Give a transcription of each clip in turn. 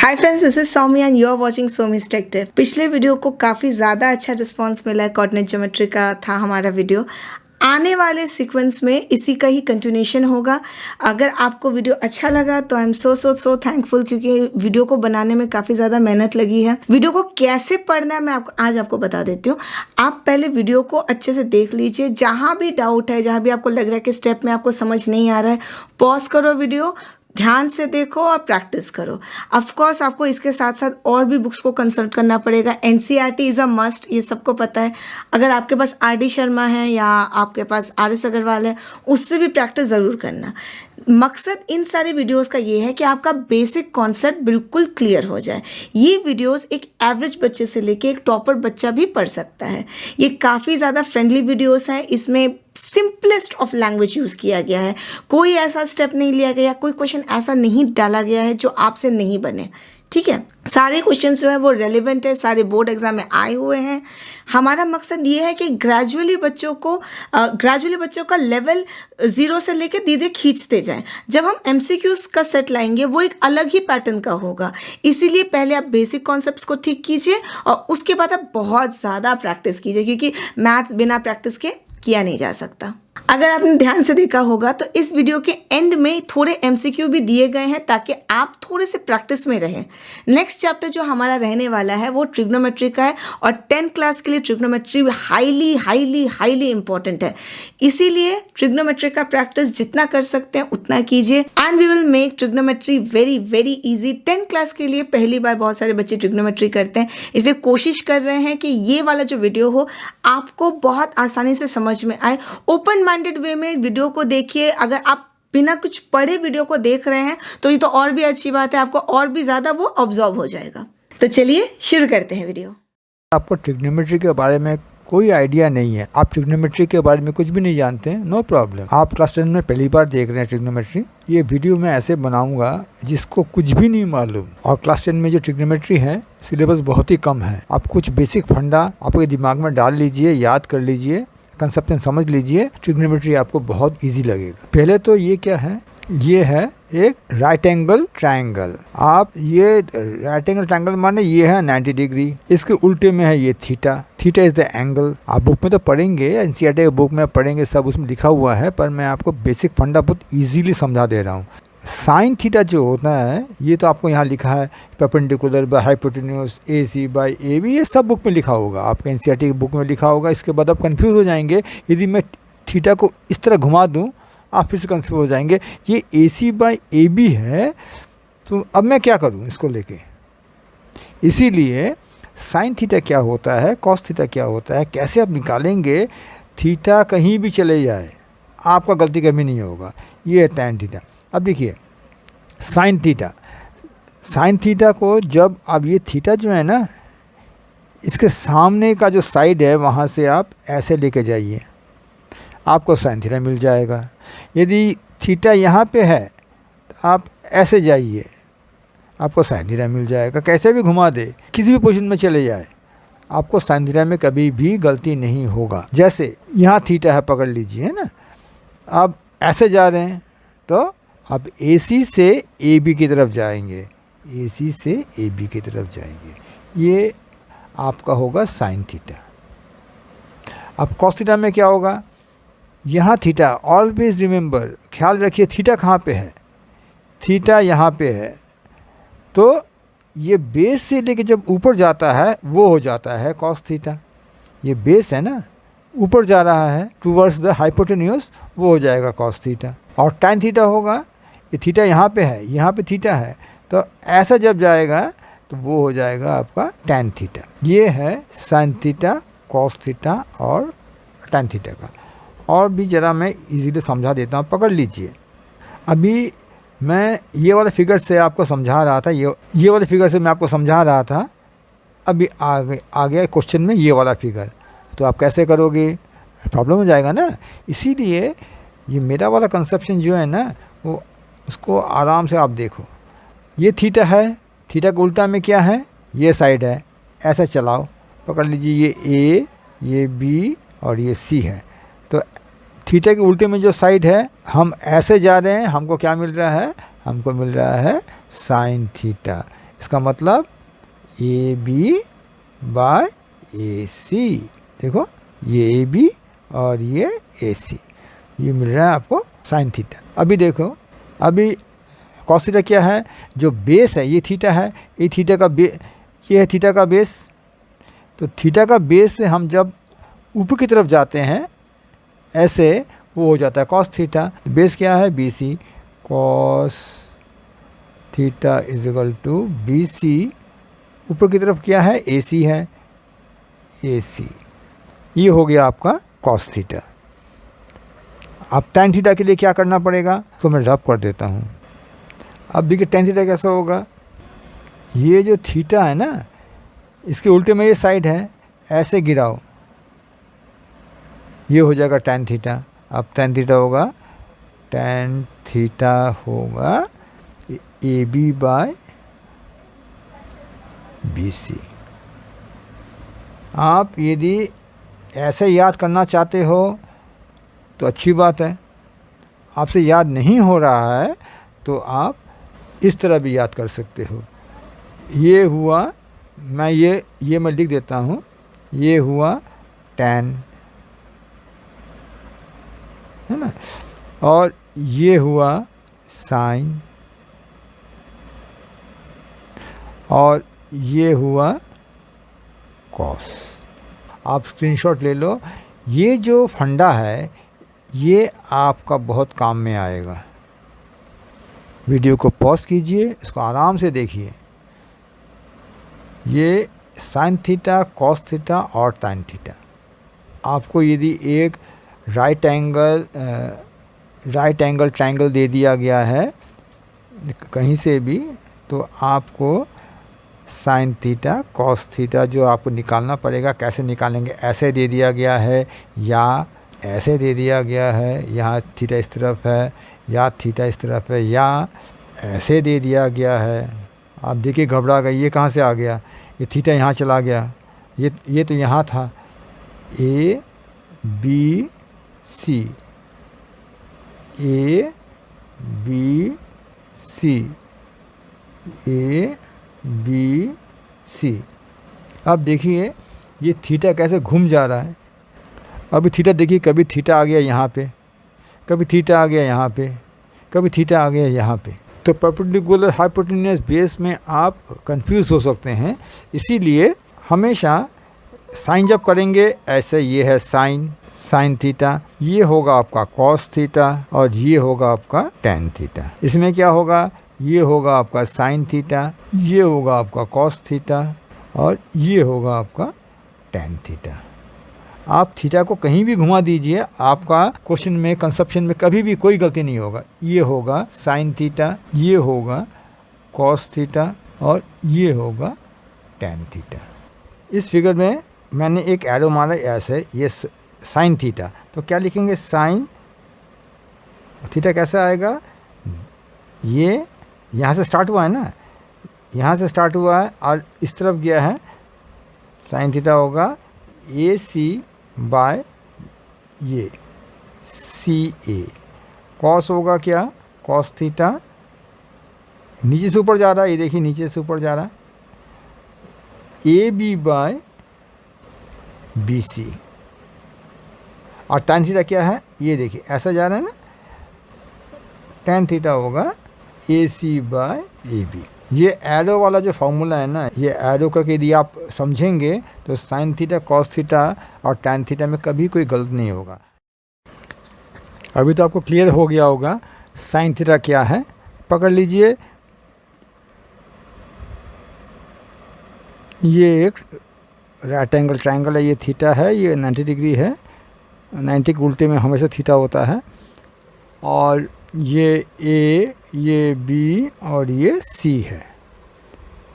Hi friends, this is Soumi and you are watching Soumi's tech tip. पिछले video को काफ़ी ज़्यादा अच्छा रिस्पांस मिला है। कोऑर्डिनेट ज्योमेट्री का था हमारा वीडियो। आने वाले सीक्वेंस में इसी का ही कंटिन्यूएशन होगा। अगर आपको वीडियो अच्छा लगा तो आई एम सो थैंकफुल, क्योंकि वीडियो को बनाने में काफ़ी ज़्यादा मेहनत लगी है। वीडियो को कैसे पढ़ना है मैं आज आपको बता देती हूँ। आप पहले वीडियो को अच्छे से देख लीजिए। जहाँ भी डाउट है, जहाँ भी आपको लग रहा है कि स्टेप में आपको समझ नहीं आ रहा है, पॉज करो वीडियो, ध्यान से देखो और प्रैक्टिस करो। ऑफ कोर्स आपको इसके साथ साथ और भी बुक्स को कंसल्ट करना पड़ेगा। एनसीईआरटी इज़ अ मस्ट, ये सबको पता है। अगर आपके पास आर.डी. शर्मा है या आपके पास आर.एस. अग्रवाल है, उससे भी प्रैक्टिस ज़रूर करना। मकसद इन सारे वीडियोस का ये है कि आपका बेसिक कॉन्सेप्ट बिल्कुल क्लियर हो जाए। ये वीडियोस एक एवरेज बच्चे से लेके एक टॉपर बच्चा भी पढ़ सकता है। ये काफ़ी ज़्यादा फ्रेंडली वीडियोस हैं। इसमें सिंपलेस्ट ऑफ लैंग्वेज यूज़ किया गया है। कोई ऐसा स्टेप नहीं लिया गया, कोई क्वेश्चन ऐसा नहीं डाला गया है जो आपसे नहीं बने। ठीक है, सारे क्वेश्चन जो है वो रेलिवेंट है, सारे बोर्ड एग्जाम में आए हुए हैं। हमारा मकसद ये है कि ग्रेजुअली बच्चों का लेवल 0 से लेके धीरे खींचते जाएं। जब हम एमसीक्यूज का सेट लाएंगे वो एक अलग ही पैटर्न का होगा। इसीलिए पहले आप बेसिक कॉन्सेप्ट्स को ठीक कीजिए और उसके बाद आप बहुत ज़्यादा प्रैक्टिस कीजिए, क्योंकि मैथ्स बिना प्रैक्टिस के किया नहीं जा सकता। अगर आपने ध्यान से देखा होगा तो इस वीडियो के एंड में थोड़े एमसीक्यू भी दिए गए हैं ताकि आप थोड़े से प्रैक्टिस में रहें। नेक्स्ट चैप्टर जो हमारा रहने वाला है वो ट्रिग्नोमेट्री का है और 10th क्लास के लिए ट्रिग्नोमेट्री हाईली इंपॉर्टेंट है। इसीलिए ट्रिग्नोमेट्री का प्रैक्टिस जितना कर सकते हैं उतना कीजिए and we will make trigonometry very easy. 10th class के लिए पहली बार बहुत सारे बच्चे ट्रिग्नोमेट्री करते हैं, इसलिए कोशिश कर रहे हैं कि ये वाला जो वीडियो हो आपको बहुत आसानी से समझ में आए। ओपन माइंडेड वे में वीडियो को देखिए। अगर आप बिना कुछ पढ़े वीडियो को देख रहे हैं तो ये तो और भी अच्छी बात है, आपको और भी ज़्यादा वो ऑब्जर्व हो जाएगा। तो चलिए शुरू करते हैं वीडियो। आपको ट्रिग्नोमेट्री के बारे में कोई आइडिया नहीं है, आप ट्रिग्नोमेट्री के बारे में कुछ भी नहीं जानते हैं, नो प्रॉब्लम। आप क्लास 10 में पहली बार देख रहे हैं ट्रिग्नोमेट्री। ये वीडियो मैं ऐसे बनाऊंगा जिसको कुछ भी नहीं मालूम। और क्लास 10 में जो ट्रिग्नोमेट्री है सिलेबस बहुत ही कम है। आप कुछ बेसिक फंडा आपके दिमाग में डाल लीजिए, याद कर लीजिए, कंसेप्ट समझ लीजिए, ट्रिग्नोमेट्री आपको बहुत इजी लगेगा। पहले तो ये क्या है, ये है एक राइट एंगल ट्रायंगल। आप ये राइट एंगल ट्रायंगल माने ये है 90 डिग्री, इसके उल्टे में है ये theta. Theta is the angle. आप बुक में तो पढ़ेंगे, एनसीईआरटी के बुक में पढ़ेंगे, सब उसमें लिखा हुआ है, पर मैं आपको बेसिक फंडा बहुत इजीली समझा दे रहा हूँ। साइन थीटा जो होता है ये तो आपको यहाँ लिखा है, perpendicular by hypotenuse AC by AB, ये सब बुक में लिखा होगा, आपके एनसीईआरटी की बुक में लिखा होगा। इसके बाद आप कंफ्यूज हो जाएंगे। यदि मैं थीटा को इस तरह घुमा दूँ आप फिर से कंफ्यूज हो जाएंगे। ये AC बाय AB है, तो अब मैं क्या करूँ इसको लेके। इसीलिए साइन थीटा क्या होता है, कॉस थीटा क्या होता है, कैसे आप निकालेंगे। थीटा कहीं भी चले जाए आपका गलती कभी नहीं होगा। ये है टैन थीटा। अब देखिए साइन थीटा को जब अब ये थीटा जो है ना, इसके सामने का जो साइड है वहाँ से आप ऐसे लेके जाइए, आपको साइन थीटा मिल जाएगा। यदि थीटा यहाँ पे है तो आप ऐसे जाइए, आपको साइन थीटा मिल जाएगा। कैसे भी घुमा दे, किसी भी पोजीशन में चले जाए, आपको साइन थीटा में कभी भी गलती नहीं होगा। जैसे यहाँ थीटा है, पकड़ लीजिए, है ना। अब ऐसे जा रहे हैं तो आप AC से AB की तरफ जाएंगे, AC से AB की तरफ जाएंगे, ये आपका होगा साइन थीटा। अब कॉस थीटा में क्या होगा, यहाँ थीटा, ऑलवेज रिमेंबर, ख्याल रखिए थीटा कहाँ पे है, थीटा यहाँ पे है। तो ये बेस से लेके जब ऊपर जाता है वो हो जाता है कॉस थीटा। ये बेस है ना, ऊपर जा रहा है टूवर्ड्स द हाइपोटेन्यूज, वो हो जाएगा कॉस थीटा। और टैन थीटा होगा, ये थीटा यहाँ पे है, यहाँ पे थीटा है, तो ऐसा जब जाएगा तो वो हो जाएगा आपका टैन थीटा। ये है साइन थीटा, कॉस थीटा और टैन थीटा का। और भी ज़रा मैं इजीली समझा देता हूँ, पकड़ लीजिए। अभी मैं ये वाले फिगर से आपको समझा रहा था, ये वाले फिगर से मैं आपको समझा रहा था। अभी आ गया क्वेश्चन में ये वाला फिगर, तो आप कैसे करोगे, प्रॉब्लम हो जाएगा ना। इसीलिए ये मेरा वाला कंसेप्शन जो है ना, वो उसको आराम से आप देखो। ये थीटा है, थीटा के उल्टा में क्या है, ये साइड है, ऐसा चलाओ, पकड़ लीजिए, ये A, ये B और ये C है। तो थीटा के उल्टे में जो साइड है, हम ऐसे जा रहे हैं, हमको क्या मिल रहा है, हमको मिल रहा है साइन थीटा। इसका मतलब ए बी बाय ए सी। देखो ये ए बी और ये ए सी, ये मिल रहा है आपको साइन थीटा। अभी देखो, अभी कॉस थीटा क्या है, जो बेस है ये थीटा है, ये थीटा का ये है थीटा का बेस। तो थीटा का बेस से हम जब ऊपर की तरफ जाते हैं ऐसे, वो हो जाता है कॉस थीटा। बेस क्या है, B C, cos theta is equal to B C. ऊपर की तरफ क्या है, ए सी है, ए सी। ये हो गया आपका कॉस थीटा। अब tan थीटा के लिए क्या करना पड़ेगा, तो मैं रब कर देता हूँ। अब देखिए tan थीटा कैसा होगा, ये जो थीटा है ना, इसके उल्टे में ये साइड है, ऐसे गिराओ, ये हो जाएगा tan थीटा। अब tan थीटा होगा, tan थीटा होगा A B by B C. आप यदि ऐसे याद करना चाहते हो तो अच्छी बात है, आपसे याद नहीं हो रहा है तो आप इस तरह भी याद कर सकते हो। ये हुआ, मैं लिख देता हूँ, ये हुआ tan, है ना, और ये हुआ साइन, और ये हुआ कॉस। आप स्क्रीनशॉट ले लो। ये जो फंडा है ये आपका बहुत काम में आएगा। वीडियो को पॉज कीजिए, इसको आराम से देखिए। ये साइन थीटा, कॉस थीटा और tan थीटा। आपको यदि एक राइट एंगल ट्रायंगल दे दिया गया है कहीं से भी, तो आपको साइन थीटा, कॉस थीटा जो आपको निकालना पड़ेगा। कैसे निकालेंगे, ऐसे दे दिया गया है या ऐसे दे दिया गया है, यहाँ थीटा इस तरफ है या थीटा इस तरफ है, या ऐसे दे दिया गया है। आप देखिए घबरा गए, ये कहाँ से आ गया, ये थीटा यहाँ चला गया, ये तो यहाँ था। A B C, A B C, A B C. अब देखिए ये थीटा कैसे घूम जा रहा है। अभी थीटा देखिए, कभी थीटा आ गया यहाँ पे, कभी थीटा आ गया यहाँ पे, कभी थीटा आ गया यहाँ पे। तो परपेंडिकुलर हाइपोटेन्यूस बेस में आप कंफ्यूज हो सकते हैं। इसीलिए हमेशा साइन जब करेंगे ऐसे, ये है साइन थीटा, ये होगा आपका कॉस थीटा और ये होगा आपका tan थीटा। इसमें क्या होगा, ये होगा आपका साइन थीटा, ये होगा आपका कॉस थीटा और ये होगा आपका tan थीटा। आप थीटा को कहीं भी घुमा दीजिए, आपका क्वेश्चन में, कंसेप्शन में कभी भी कोई गलती नहीं होगा। ये होगा साइन थीटा, ये होगा कॉस थीटा और ये होगा tan थीटा। इस फिगर में मैंने एक एरो मारा ऐसे, ये साइन थीटा, तो क्या लिखेंगे, साइन थीटा कैसा आएगा, ये यहाँ से स्टार्ट हुआ है ना, यहाँ से स्टार्ट हुआ है और इस तरफ गया है, साइन थीटा होगा ए सी बाय ये सी ए। कॉस होगा क्या, कॉस थीटा, नीचे से ऊपर जा रहा है, ये देखिए नीचे से ऊपर जा रहा है, A B by B C. और tan थीटा क्या है, ये देखिए ऐसा जा रहा है ना, tan थीटा होगा ए सी बाय ए बी। ये एरो वाला जो फॉर्मूला है ना, ये एरो करके यदि आप समझेंगे तो साइन थीटा, कॉस थीटा और tan थीटा में कभी कोई गलत नहीं होगा। अभी तो आपको क्लियर हो गया होगा साइन थीटा क्या है। पकड़ लीजिए, ये एक राइट एंगल ट्रायंगल है, ये थीटा है, ये 90 डिग्री है, 90 के उल्टे में हमेशा थीटा होता है, और ये ए, ये बी और ये सी है।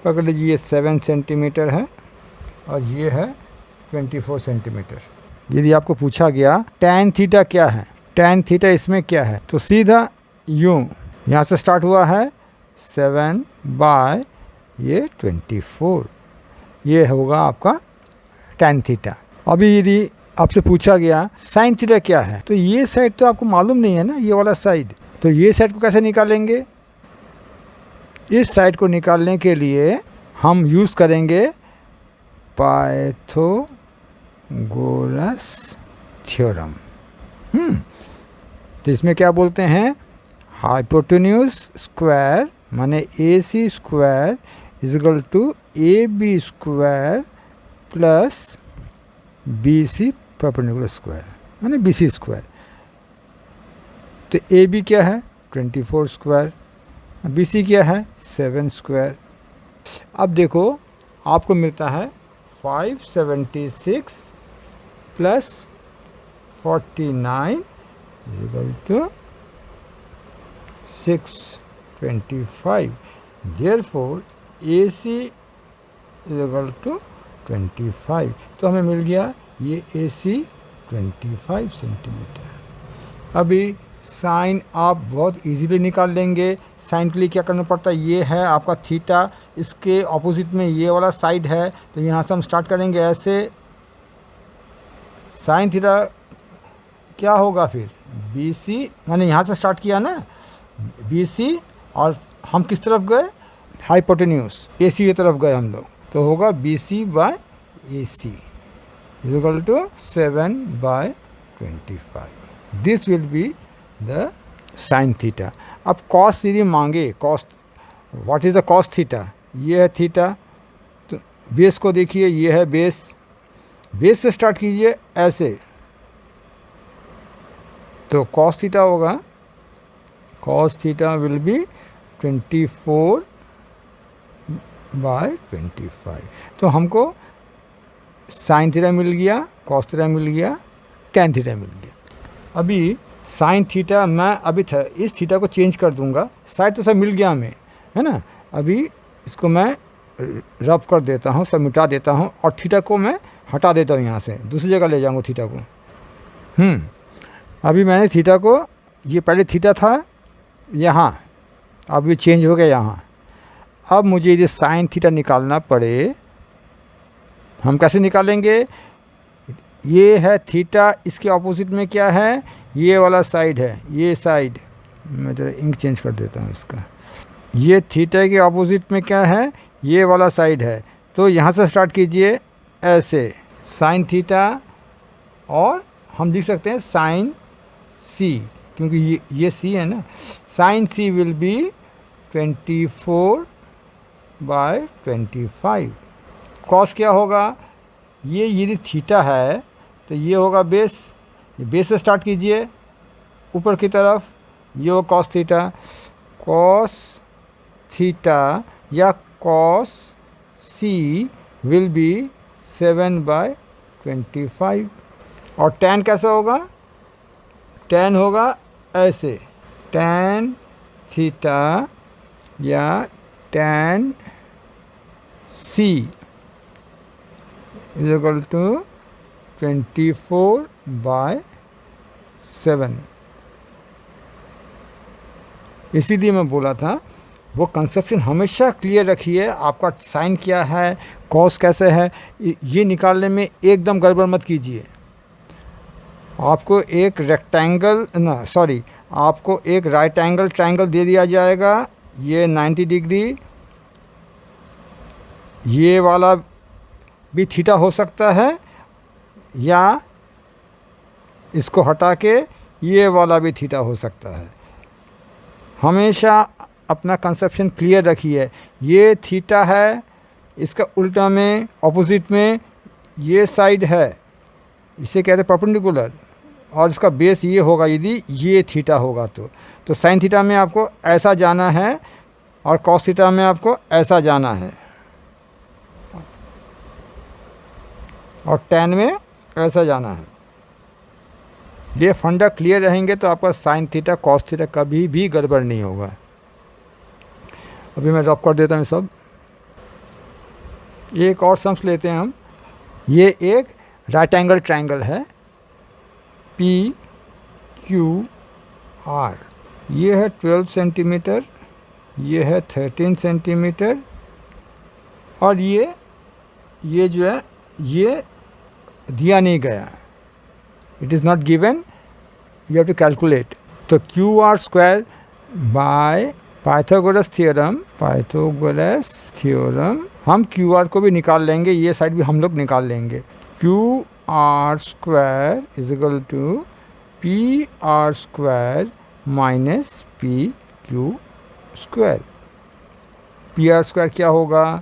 पकड़ लीजिए, ये 7 सेंटीमीटर है और ये है 24 सेंटीमीटर। यदि आपको पूछा गया tan थीटा क्या है, tan थीटा इसमें क्या है, तो सीधा यूँ यहाँ से स्टार्ट हुआ है 7 बाय ये 24, ये होगा आपका tan थीटा। अभी यदि आपसे पूछा गया साइन थीटा क्या है, तो ये साइड तो आपको मालूम नहीं है ना, ये वाला साइड, तो ये साइड को कैसे निकालेंगे, इस साइड को निकालने के लिए हम यूज़ करेंगे पाइथागोरस थ्योरम। तो इसमें क्या बोलते हैं, हाइपोटेन्यूज स्क्वायर माने AC square is equal to AB square plus BC perpendicular square माने BC स्क्वायर। तो AB क्या है 24 स्क्वायर, BC क्या है 7 स्क्वायर। अब देखो आपको मिलता है 576 प्लस 49 equal to 625। Therefore AC equal to 25। तो हमें मिल गया ये AC 25 सेंटीमीटर। अभी साइन आप बहुत इजीली निकाल लेंगे। साइन के लिए क्या करना पड़ता है, ये है आपका थीटा, इसके ऑपोजिट में ये वाला साइड है। तो यहाँ से हम स्टार्ट करेंगे ऐसे, साइन थीटा क्या होगा फिर BC, मैंने यहाँ से स्टार्ट किया ना BC, और हम किस तरफ गए हाइपोटेन्यूज AC की तरफ गए हम लोग। तो होगा BC by AC is equal to 7/25। This will be the sine theta. अब कॉस सीरीज मांगे, cos what is the cos theta, ये है थीटा। तो बेस को देखिए, ये है बेस, बेस से स्टार्ट कीजिए ऐसे। तो कॉस थीटा होगा, कॉस थीटा विल बी 24/25। तो हमको साइन थीटा मिल गया, कॉस थीटा मिल गया, टेन थीटा मिल गया। अभी साइन थीटा मैं अभी इस थीटा को चेंज कर दूंगा, साइड तो सब मिल गया हमें, है ना। अभी इसको मैं रब कर देता हूँ, सब मिटा देता हूँ, और थीटा को मैं हटा देता हूँ यहाँ से, दूसरी जगह ले जाऊँगा थीटा को। अभी मैंने थीटा को, ये पहले थीटा था यहाँ, अब ये चेंज हो गया यहाँ। अब मुझे ये साइन थीटा निकालना पड़े, हम कैसे निकालेंगे, ये है थीटा, इसके ऑपोजिट में क्या है, ये वाला साइड है, ये साइड, मैं जरा इंक चेंज कर देता हूँ इसका। ये थीटा के ऑपोजिट में क्या है, ये वाला साइड है। तो यहाँ से स्टार्ट कीजिए ऐसे, साइन थीटा, और हम लिख सकते हैं साइन C, क्योंकि ये C है ना। Sine C will be 24/25। Cos क्या होगा, ये यदि थीटा है तो ये होगा बेस, बेस से स्टार्ट कीजिए ऊपर की तरफ, ये हो कॉस थीटा। कॉस थीटा या कॉस C विल बी 7/25। और टैन कैसा होगा, टैन होगा ऐसे, टैन थीटा या tan C is equal to 24/7। इसीलिए मैं बोला था वो कंसेप्शन हमेशा क्लियर रखिए। आपका साइन क्या है, कॉस कैसे है, ये निकालने में एकदम गड़बड़ मत कीजिए। आपको एक रेक्टेंगल आपको एक राइट एंगल ट्रायंगल दे दिया जाएगा, ये 90 डिग्री, ये वाला भी थीटा हो सकता है, या इसको हटा के ये वाला भी थीटा हो सकता है। हमेशा अपना कंसेप्शन क्लियर रखिए। ये थीटा है, इसका उल्टा में ऑपोजिट में ये साइड है, इसे कहते हैं परपेंडिकुलर, और इसका बेस ये होगा यदि ये थीटा होगा तो साइन थीटा में आपको ऐसा जाना है और कॉस थीटा में आपको ऐसा जाना है, और टैन में ऐसा जाना है। ये फंडा क्लियर रहेंगे तो आपका साइन थीटा कॉस थीटा कभी भी गड़बड़ नहीं होगा। अभी मैं ड्रॉप कर देता हूँ सब। एक और सम्स लेते हैं हम। ये एक राइट एंगल ट्रायंगल है PQR। ये है 12 सेंटीमीटर, ये है 13 सेंटीमीटर, और ये जो है ये दिया नहीं गया, it is not given, you have to calculate. तो QR² बाय पाइथागोरस थ्योरम हम क्यू आर को भी निकाल लेंगे, ये साइड भी हम लोग निकाल लेंगे। Q R square is equal to P R square minus P Q square. P R square क्या होगा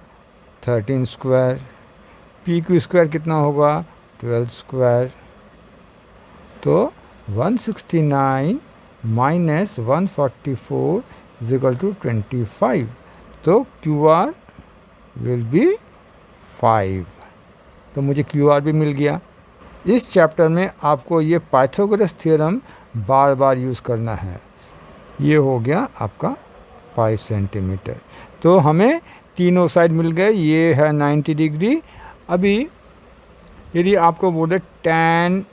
13 स्क्वायर, पी क्यू स्क्वायर कितना होगा 12 स्क्वायर। तो 169 माइनस 144 इज इक्वल टू 25। तो क्यू आर विल बी 5। तो मुझे क्यू आर भी मिल गया। इस चैप्टर में आपको ये पाइथागोरस थ्योरम बार बार यूज़ करना है। ये हो गया आपका 5 सेंटीमीटर। तो हमें तीनों साइड मिल गए, ये है 90 डिग्री। अभी यदि आपको बोले tan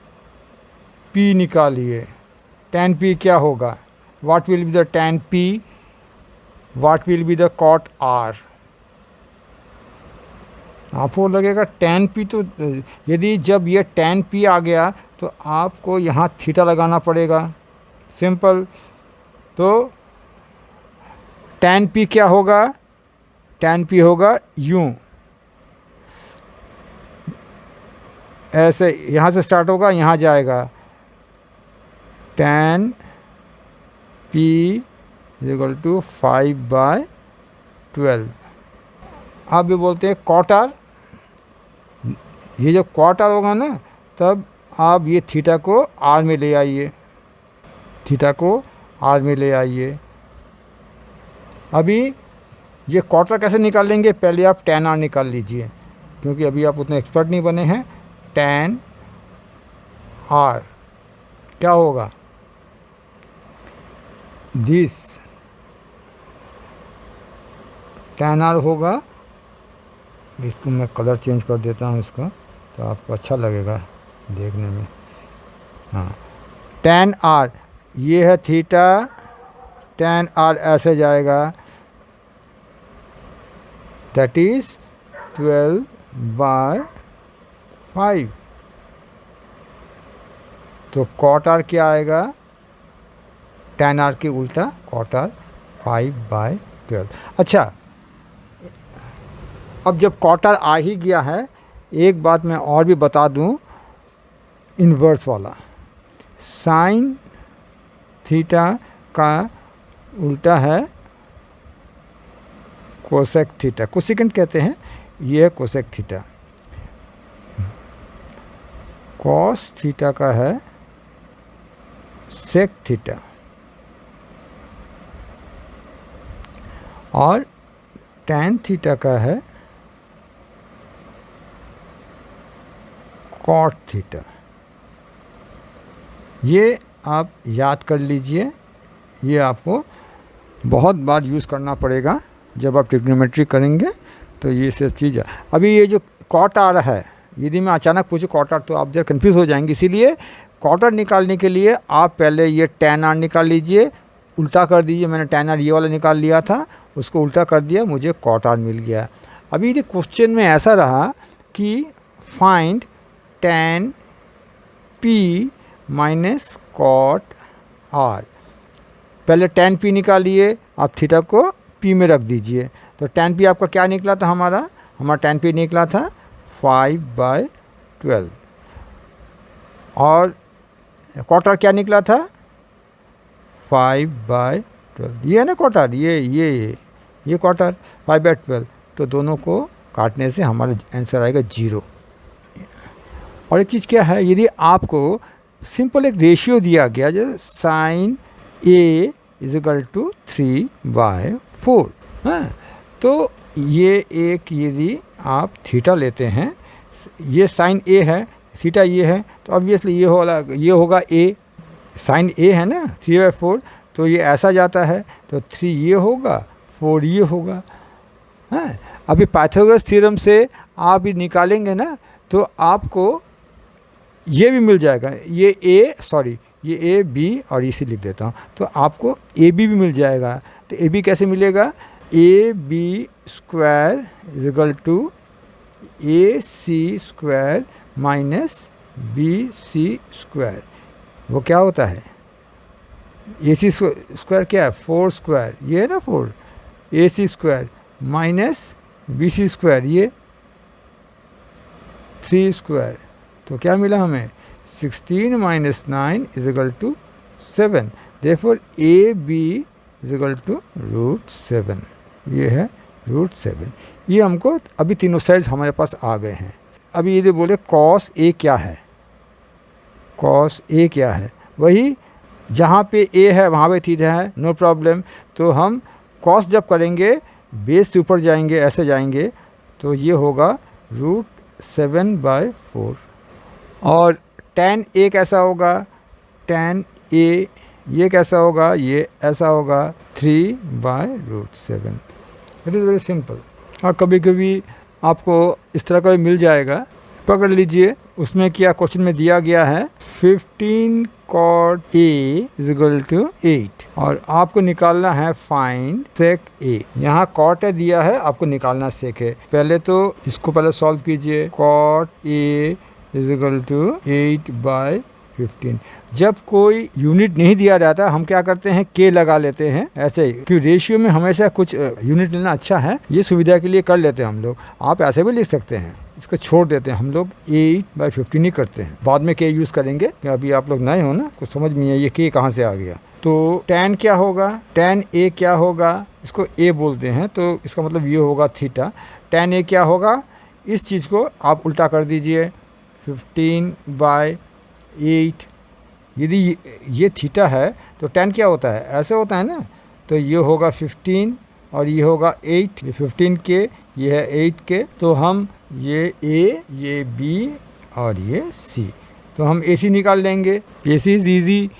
P निकालिए, tan P क्या होगा, what will be the tan P, what will be the cot R। आपको लगेगा tan P, तो यदि जब ये tan P आ गया तो आपको यहाँ थीटा लगाना पड़ेगा, सिंपल। तो tan P क्या होगा, tan P होगा यूं, ऐसे यहाँ से स्टार्ट होगा यहाँ जाएगा, tan P is equal to 5/12। आप भी बोलते हैं cot R, ये जब cot R होगा ना तब आप ये थीटा को R में ले आइए, थीटा को R में ले आइए। अभी ये cot R कैसे निकालेंगे, पहले आप tan R निकाल लीजिए, क्योंकि अभी आप उतने एक्सपर्ट नहीं बने हैं। tan R क्या होगा, दिस tan R होगा, इसको मैं कलर चेंज कर देता हूँ इसका, तो आपको अच्छा लगेगा देखने में। हाँ, tan R ये है थीटा, tan R ऐसे जाएगा, दैट इज 12/5। तो cot R क्या आएगा, tan R के उल्टा cot R 5/12। अच्छा, अब जब cot R आ ही गया है, एक बात मैं और भी बता दूं, इन्वर्स वाला साइन थीटा का उल्टा है कोसेक थीटा, कोसेकेंट कहते हैं, ये है कोसेक थीटा। कॉस थीटा का है सेक थीटा, और tan थीटा का है कॉट थीटा। ये आप याद कर लीजिए, ये आपको बहुत बार यूज़ करना पड़ेगा जब आप ट्रिग्नोमेट्री करेंगे, तो ये सब चीज़। अभी ये जो कॉट आ रहा है, यदि मैं अचानक पूछूँ कॉट आर तो आप जरा कन्फ्यूज़ हो जाएंगे, इसीलिए कॉट आर निकालने के लिए आप पहले ये tan R निकाल लीजिए, उल्टा कर दीजिए। मैंने tan R ये वाला निकाल लिया था, उसको उल्टा कर दिया, मुझे कॉट R मिल गया। अभी ये क्वेश्चन में ऐसा रहा कि find tan P minus cot R। पहले tan P निकालिए, आप थीटा को P में रख दीजिए। तो tan P आपका क्या निकला था, हमारा tan P निकला था 5/12, और cot R क्या निकला था 5/12। ये है ना cot R, ये cot R 5/12। तो दोनों को काटने से हमारा आंसर आएगा 0। और एक चीज़ क्या है, यदि आपको सिंपल एक रेशियो दिया गया जो sine A is equal to 3/4, हाँ, तो ये एक यदि आप थीटा लेते हैं, ये साइन A है, थीटा ये है, तो ऑब्वियसली ये होगा A, साइन A है ना 3/4, तो ये ऐसा जाता है, तो 3 ये होगा, 4 ये होगा। हाँ, अभी पाइथागोरस थ्योरम से आप ये निकालेंगे ना, तो आपको ये भी मिल जाएगा, ये A B और इसी लिख देता हूँ, तो आपको AB भी मिल जाएगा। तो AB कैसे मिलेगा, AB square is equal to AC square minus BC square. वो क्या होता है, AC स्क्वायर क्या है, 4 स्क्वायर, ये है ना 4, AC square minus BC square, ये 3 स्क्वायर, तो क्या मिला हमें 16 minus 9 is equal to 7, therefore AB is equal to √7, ये है √7। ये हमको अभी तीनों साइड्स हमारे पास आ गए हैं। अभी ये बोले cos A क्या है, cos A क्या है, वही जहाँ पे A है वहाँ पे थीटा है, नो प्रॉब्लम। तो हम cos जब करेंगे बेस से ऊपर जाएंगे, ऐसे जाएंगे, तो ये होगा √7/4। और tan A कैसा होगा, tan A ये कैसा होगा, ये ऐसा होगा 3/√7। It is very simple. और कभी कभी आपको इस तरह का भी मिल जाएगा, पकड़ लीजिए, उसमें क्या क्वेश्चन में दिया गया है 15 cot A is equal to 8 और आपको निकालना है फाइंड sec A। यहाँ cot A दिया है, आपको निकालना sec है। पहले तो इसको पहले सॉल्व कीजिए, cot A is equal to 8/15। जब कोई यूनिट नहीं दिया जाता हम क्या करते हैं, k लगा लेते हैं ऐसे ही, क्योंकि रेशियो में हमेशा कुछ यूनिट लेना अच्छा है, ये सुविधा के लिए कर लेते हैं हम लोग। आप ऐसे भी लिख सकते हैं, इसको छोड़ देते हैं हम लोग, 8/15 ही करते हैं, बाद में k यूज़ करेंगे, कि अभी आप लोग नए हो ना, कुछ समझ में ये k कहाँ से आ गया। तो tan क्या होगा, tan A क्या होगा, इसको A बोलते हैं, तो इसका मतलब ये होगा थीटा। tan A क्या होगा, इस चीज़ को आप उल्टा कर दीजिए, 15/8। यदि ये थीटा है तो tan क्या होता है, ऐसे होता है ना, तो ये होगा 15 और ये होगा 8, ये 15 के, ये है 8 के, तो हम ये A, ये B और ये C, तो हम AC निकाल लेंगे। AC इज ईजी,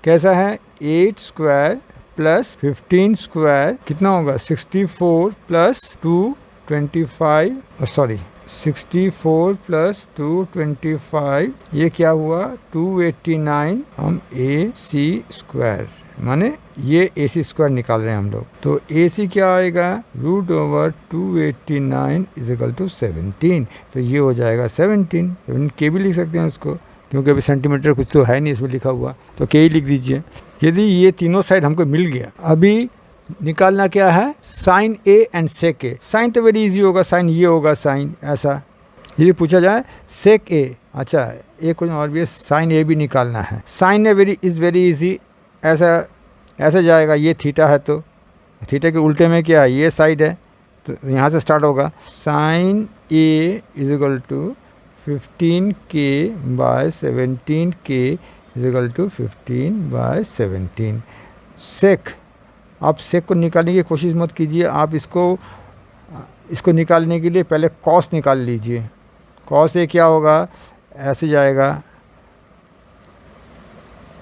कैसा है, 8 स्क्वायर प्लस 15 स्क्वायर कितना होगा, 64 प्लस 225, सॉरी 64 प्लस 225, ये क्या हुआ 289, हम AC स्क्वायर माने ये AC स्क्वायर निकाल रहे हैं हम लोग। तो AC क्या आएगा, √289 इज इक्वल टू 17, तो ये हो जाएगा 17 के भी लिख सकते हैं उसको, क्योंकि अभी सेंटीमीटर कुछ तो है नहीं इसमें लिखा हुआ, तो के ही लिख दीजिए। यदि ये तीनों साइड हमको मिल गया, अभी निकालना क्या है, sine A and sec A। Sine तो वेरी इजी होगा, साइन ये होगा, साइन ऐसा। यदि पूछा जाए सेक A, अच्छा एक कुछ और भी है, साइन A भी निकालना है। Sine A is very easy, ऐसा ऐसे जाएगा, ये थीटा है तो थीटा के उल्टे में क्या है, ये साइड है, तो यहाँ से स्टार्ट होगा, sine A is equal to 15k/17k is equal to 15/17। Sec, आप सेक को निकालने की कोशिश मत कीजिए, आप इसको निकालने के लिए पहले कॉस निकाल लीजिए। कॉस ए क्या होगा, ऐसे जाएगा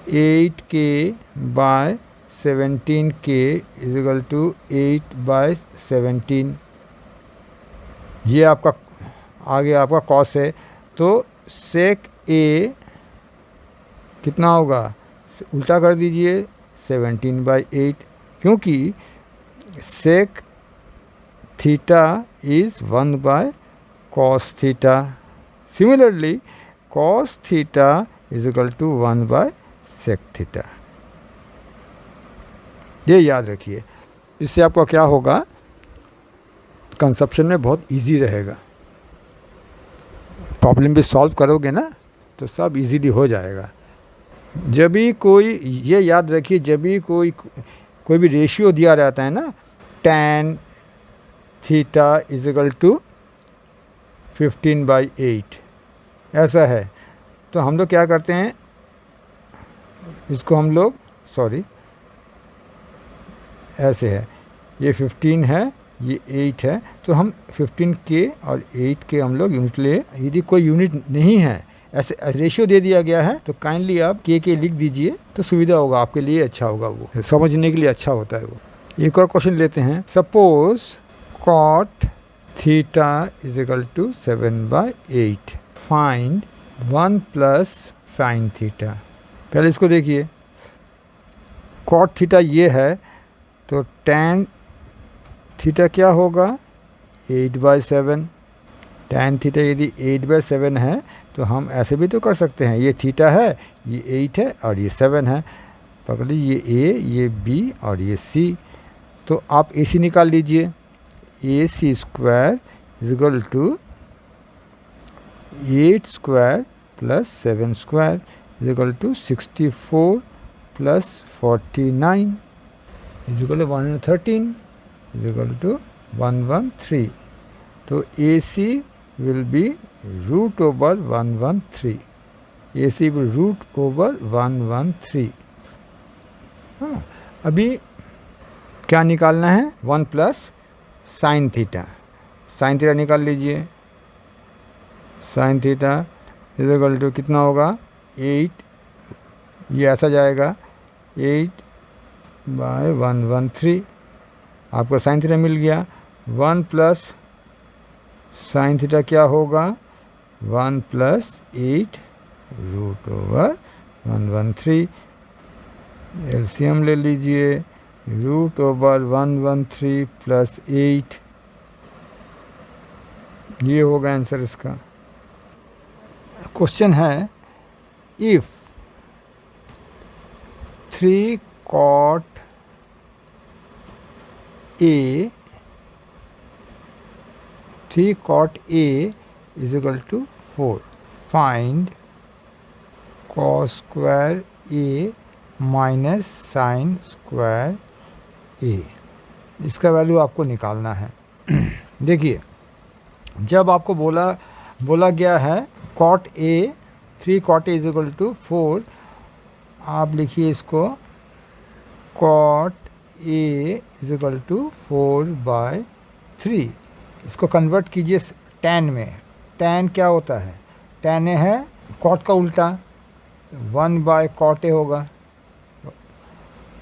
8k/17k इज इक्वल टू 8/17। ये आपका आगे आपका कॉस है, तो सेक ए कितना होगा, उल्टा कर दीजिए 17/8, क्योंकि sec theta is 1/cos theta. Similarly cos theta is equal to 1/sec theta. ये याद रखिए, इससे आपका क्या होगा, कंसेप्शन में बहुत इजी रहेगा, प्रॉब्लम भी सॉल्व करोगे ना तो सब इजीली हो जाएगा। जब भी कोई, ये याद रखिए, जब भी कोई भी रेशियो दिया रहता है ना, tan theta is equal to 15/8 ऐसा है, तो हम लोग क्या करते हैं, इसको हम लोग ऐसे है, ये 15 है, ये 8 है, तो हम 15k और 8k हम लोग यूनिट ले। यदि कोई यूनिट नहीं है, ऐसे रेशियो दे दिया गया है, तो काइंडली आप के लिख दीजिए, तो सुविधा होगा आपके लिए, अच्छा होगा, वो समझने के लिए अच्छा होता है वो। एक और क्वेश्चन लेते हैं, suppose cot theta is equal to 7/8, find 1 plus sine theta. पहले इसको देखिए, cot थीटा ये है, तो tan थीटा क्या होगा 8/7। tan थीटा यदि 8/7 है, तो हम ऐसे भी तो कर सकते हैं, ये थीटा है, ये 8 है और ये 7 है, पकड़ लीजिए, ये बी और ये सी। तो आप ए सी निकाल लीजिए। A C square is equal to 8 square plus 7 square is equal to 64 plus 49 is equal to 113 is equal to 113। तो A C will be root over 113। A C will root over 113। हाँ, अभी क्या निकालना है? 1 plus sine theta. Sine theta निकाल लीजिए। Sine theta is equal to कितना होगा? 8, ये ऐसा जाएगा 8 बाय 113। आपको साइन थीटा मिल गया। 1 प्लस साइन थीटा क्या होगा? 1 प्लस 8 रूट ओवर 113। एलसीएम ले लीजिए। रूट ओवर 113 प्लस 8, ये होगा आंसर इसका। क्वेश्चन है, if 3 cot A is equal to 4, find cos square A minus sine square A. इसका वैल्यू आपको निकालना है। देखिए, जब आपको बोला गया है cot A, 3 cot A is equal to 4, आप लिखिए इसको cot A is equal to 4/3। इसको कन्वर्ट कीजिए टैन में। टैन क्या होता है? टैन ए है कॉट का उल्टा, 1/cot A होगा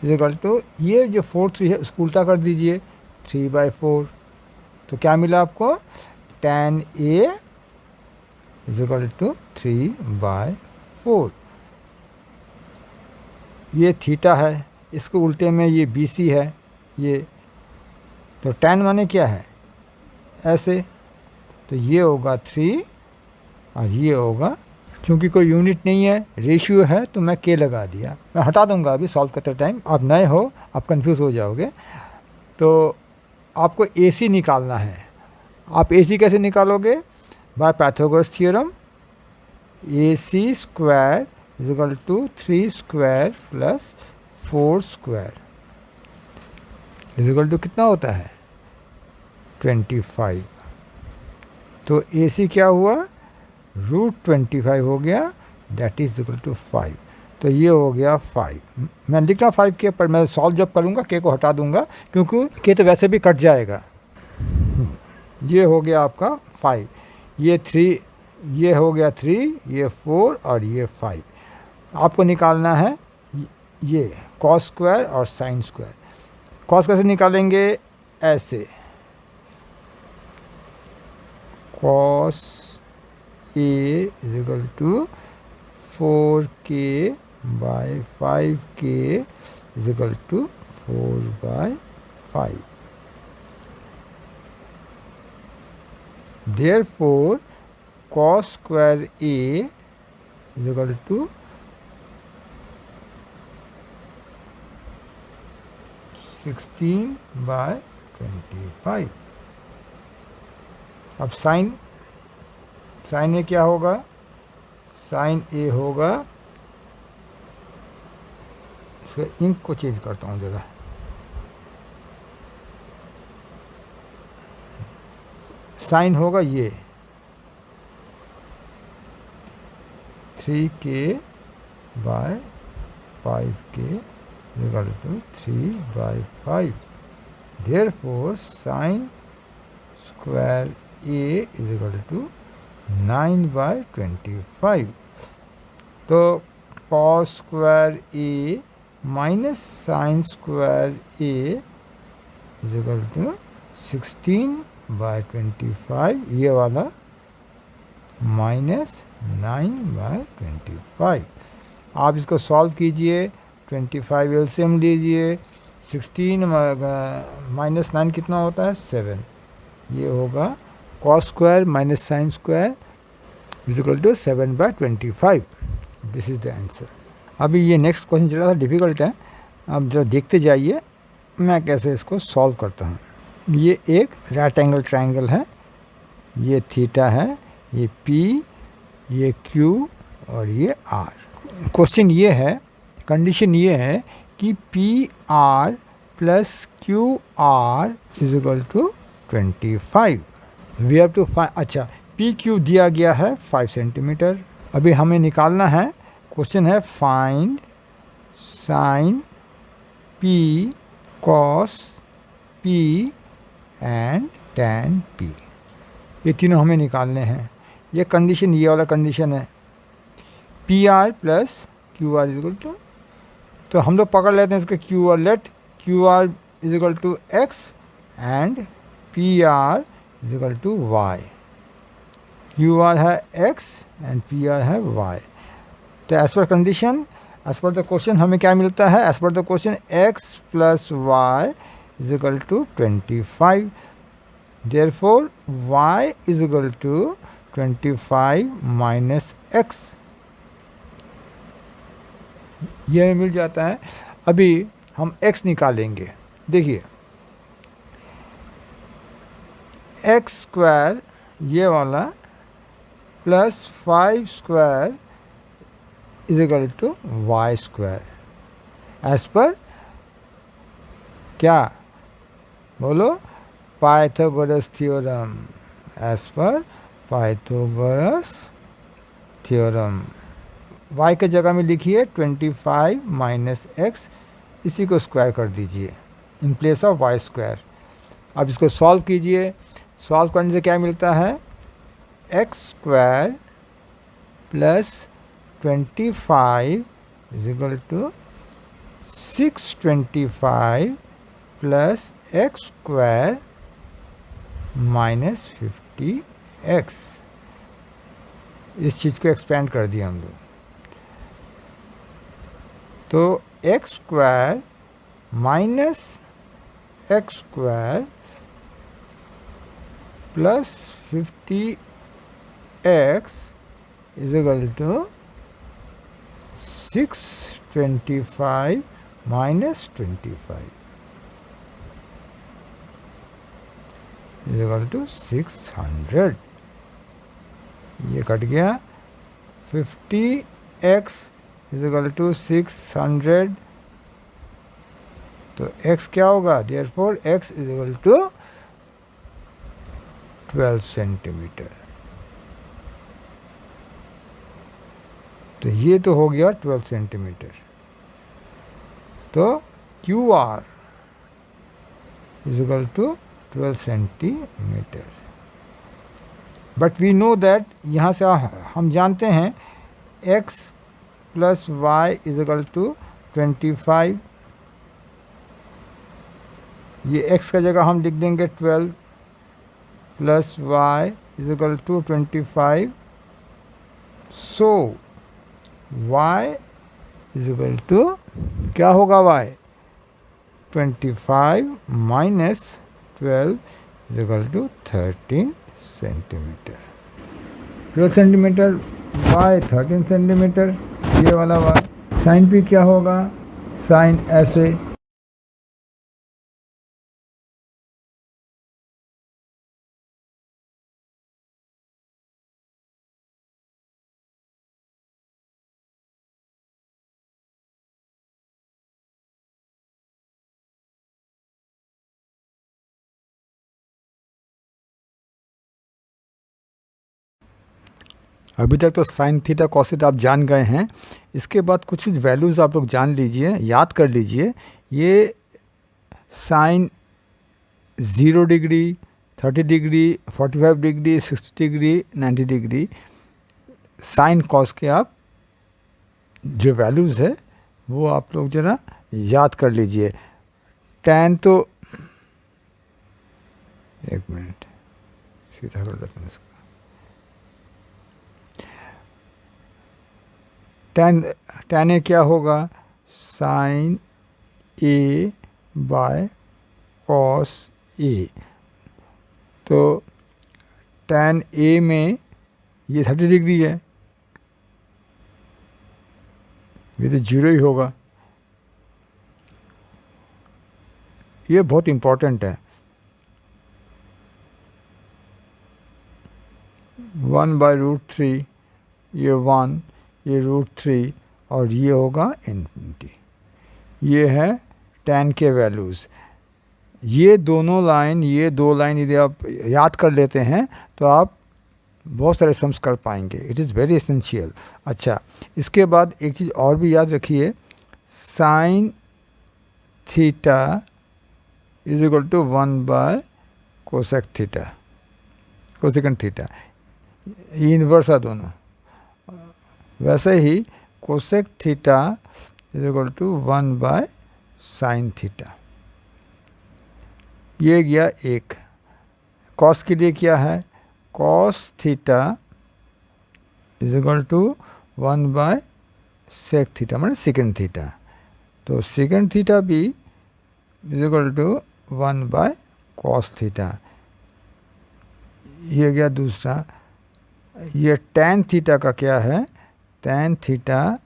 इज इक्वल टू, ये जो 4/3 है उसको उल्टा कर दीजिए, 3/4। तो क्या मिला आपको? Tan A is equal to 3/4। ये थीटा है, इसके उल्टे में ये बी सी है ये। तो टैन माने क्या है? ऐसे। तो ये होगा 3 और ये होगा, क्योंकि कोई यूनिट नहीं है, रेशियो है, तो मैं के लगा दिया। मैं हटा दूंगा अभी सॉल्व करते टाइम। आप नए हो, आप कंफ्यूज हो जाओगे। तो आपको ए सी निकालना है। आप ए सी कैसे निकालोगे? By Pythagoras theorem. A C square is equal to 3 square plus 4 square is equal to कितना होता है? 25। तो ए सी क्या हुआ? रूट 25 हो गया, दैट इज इक्वल टू 5। तो ये हो गया 5। मैं लिख रहा 5 के, पर मैं सॉल्व जब करूँगा के को हटा दूंगा, क्योंकि के तो वैसे भी कट जाएगा। ये हो गया आपका 5, ये 3, ये हो गया 3, ये 4 और ये 5। आपको निकालना है ये कॉस स्क्वायर और साइन स्क्वायर। कॉस कैसे निकालेंगे? ऐसे, cos A is equal to 4k by 5k is equal to 4/5। Therefore, cos square A is equal to 16/25। अब साइन ए क्या होगा? साइन ए होगा, इसका इंक को चेंज करता हूँ जगह। साइन होगा ये 3k by 5k equal to 3/5। Therefore, sine square A is equal to 9/25। तो cos square A minus sine square A is equal to 16/25, ये वाला माइनस 9/25। आप इसको सॉल्व कीजिए। 25 एलसीएम लीजिए। 16 माइनस 9 कितना होता है? 7। ये होगा cos square minus sine square is equal to 7/25। This is the answer. अभी ये नेक्स्ट क्वेश्चन जरा सा डिफ़िकल्ट है, अब जरा देखते जाइए मैं कैसे इसको सॉल्व करता हूँ। ये एक राइट एंगल ट्रायंगल है, ये थीटा है, ये पी, ये क्यू और ये आर। क्वेश्चन ये है, कंडीशन ये है कि P R plus Q R is equal to 25। We have to find, अच्छा पी क्यू दिया गया है 5 सेंटीमीटर। अभी हमें निकालना है, क्वेश्चन है find sign P cos P and tan P. ये तीनों हमें निकालने हैं। ये कंडीशन, ये वाला कंडीशन है P R plus Q R is equal to, तो हम लोग पकड़ लेते हैं इसके Q R, let Q R is equal to X and P R is equal to Y. Q R है एक्स एंड पी आर है वाई। तो as per condition, as per the question हमें क्या मिलता है, as per the question X plus Y is equal to 25। Therefore y is equal to 25 minus x, यह मिल जाता है। अभी हम x निकालेंगे। देखिए एक्स स्क्वायर ये वाला plus 5 square is equal to Y square, as per क्या बोलो, Pythagoras theorem, as per Pythagoras theorem. y के जगह में लिखिए 25 माइनस एक्स, इसी को स्क्वायर कर दीजिए in place of Y square. अब इसको सॉल्व कीजिए, सॉल्व करने से क्या मिलता है, X square plus 25 is equal to 625 plus X square minus 50x। इस चीज़ को एक्सपेंड कर दिया हम लोग, तो X square minus X square plus 50x is equal to 625 minus 25 is equal to 600। ये कट गया, 50x इज इक्वल टू 600, तो x क्या होगा, therefore x is equal to 12 centimetre. तो ये तो हो गया 12 सेंटीमीटर। तो Q R is equal to 12 centimetre. But we know that, यहाँ से हम जानते हैं x plus Y is equal to 25। ये x का जगह हम लिख देंगे 12 plus Y is equal to 25। So y is equal to क्या होगा, y 25 minus 12 is equal to 13 centimetre. 12 centimetre y 13 centimetre, ये वाला y। साइन p क्या होगा, साइन ऐसे, अभी तक तो साइन थीटा कॉस थीटा आप जान गए हैं। इसके बाद कुछ वैल्यूज़ आप लोग जान लीजिए, याद कर लीजिए। ये sine 0 degree, 30 degree, 45 degree, 60 degree, 90 degree, sine cos के आप जो वैल्यूज़ है वो आप लोग ज़रा याद कर लीजिए। टैन तो, एक मिनट सीधा कर लेते हैं इसको। टैन ए क्या होगा, साइन ए बाय कॉस ए। तो टैन ए में ये 30 डिग्री है, ये तो जीरो ही होगा। ये बहुत इम्पोर्टेंट है। 1/√3, ये 1, ये √3 और ये होगा इन्फिनिटी। ये है tan के वैल्यूज़। ये दोनों लाइन, ये दो लाइन यदि आप याद कर लेते हैं तो आप बहुत सारे सम्स कर पाएंगे। It is very essential. अच्छा, इसके बाद एक चीज़ और भी याद रखिए, sine theta is equal to 1/कोसेक थीटा, कोसेकेंड थीटा। ये इन्वर्स है दोनों। वैसे ही cosec theta is equal to 1/साइन थीटा। ये गया एक। कॉस के लिए क्या है, cos theta is equal to 1/सेक थीटा, मतलब सेकेंड थीटा। तो सेकेंड थीटा भी इज इक्वल टू 1/कॉस थीटा। ये गया दूसरा। ये tan थीटा का क्या है, tan theta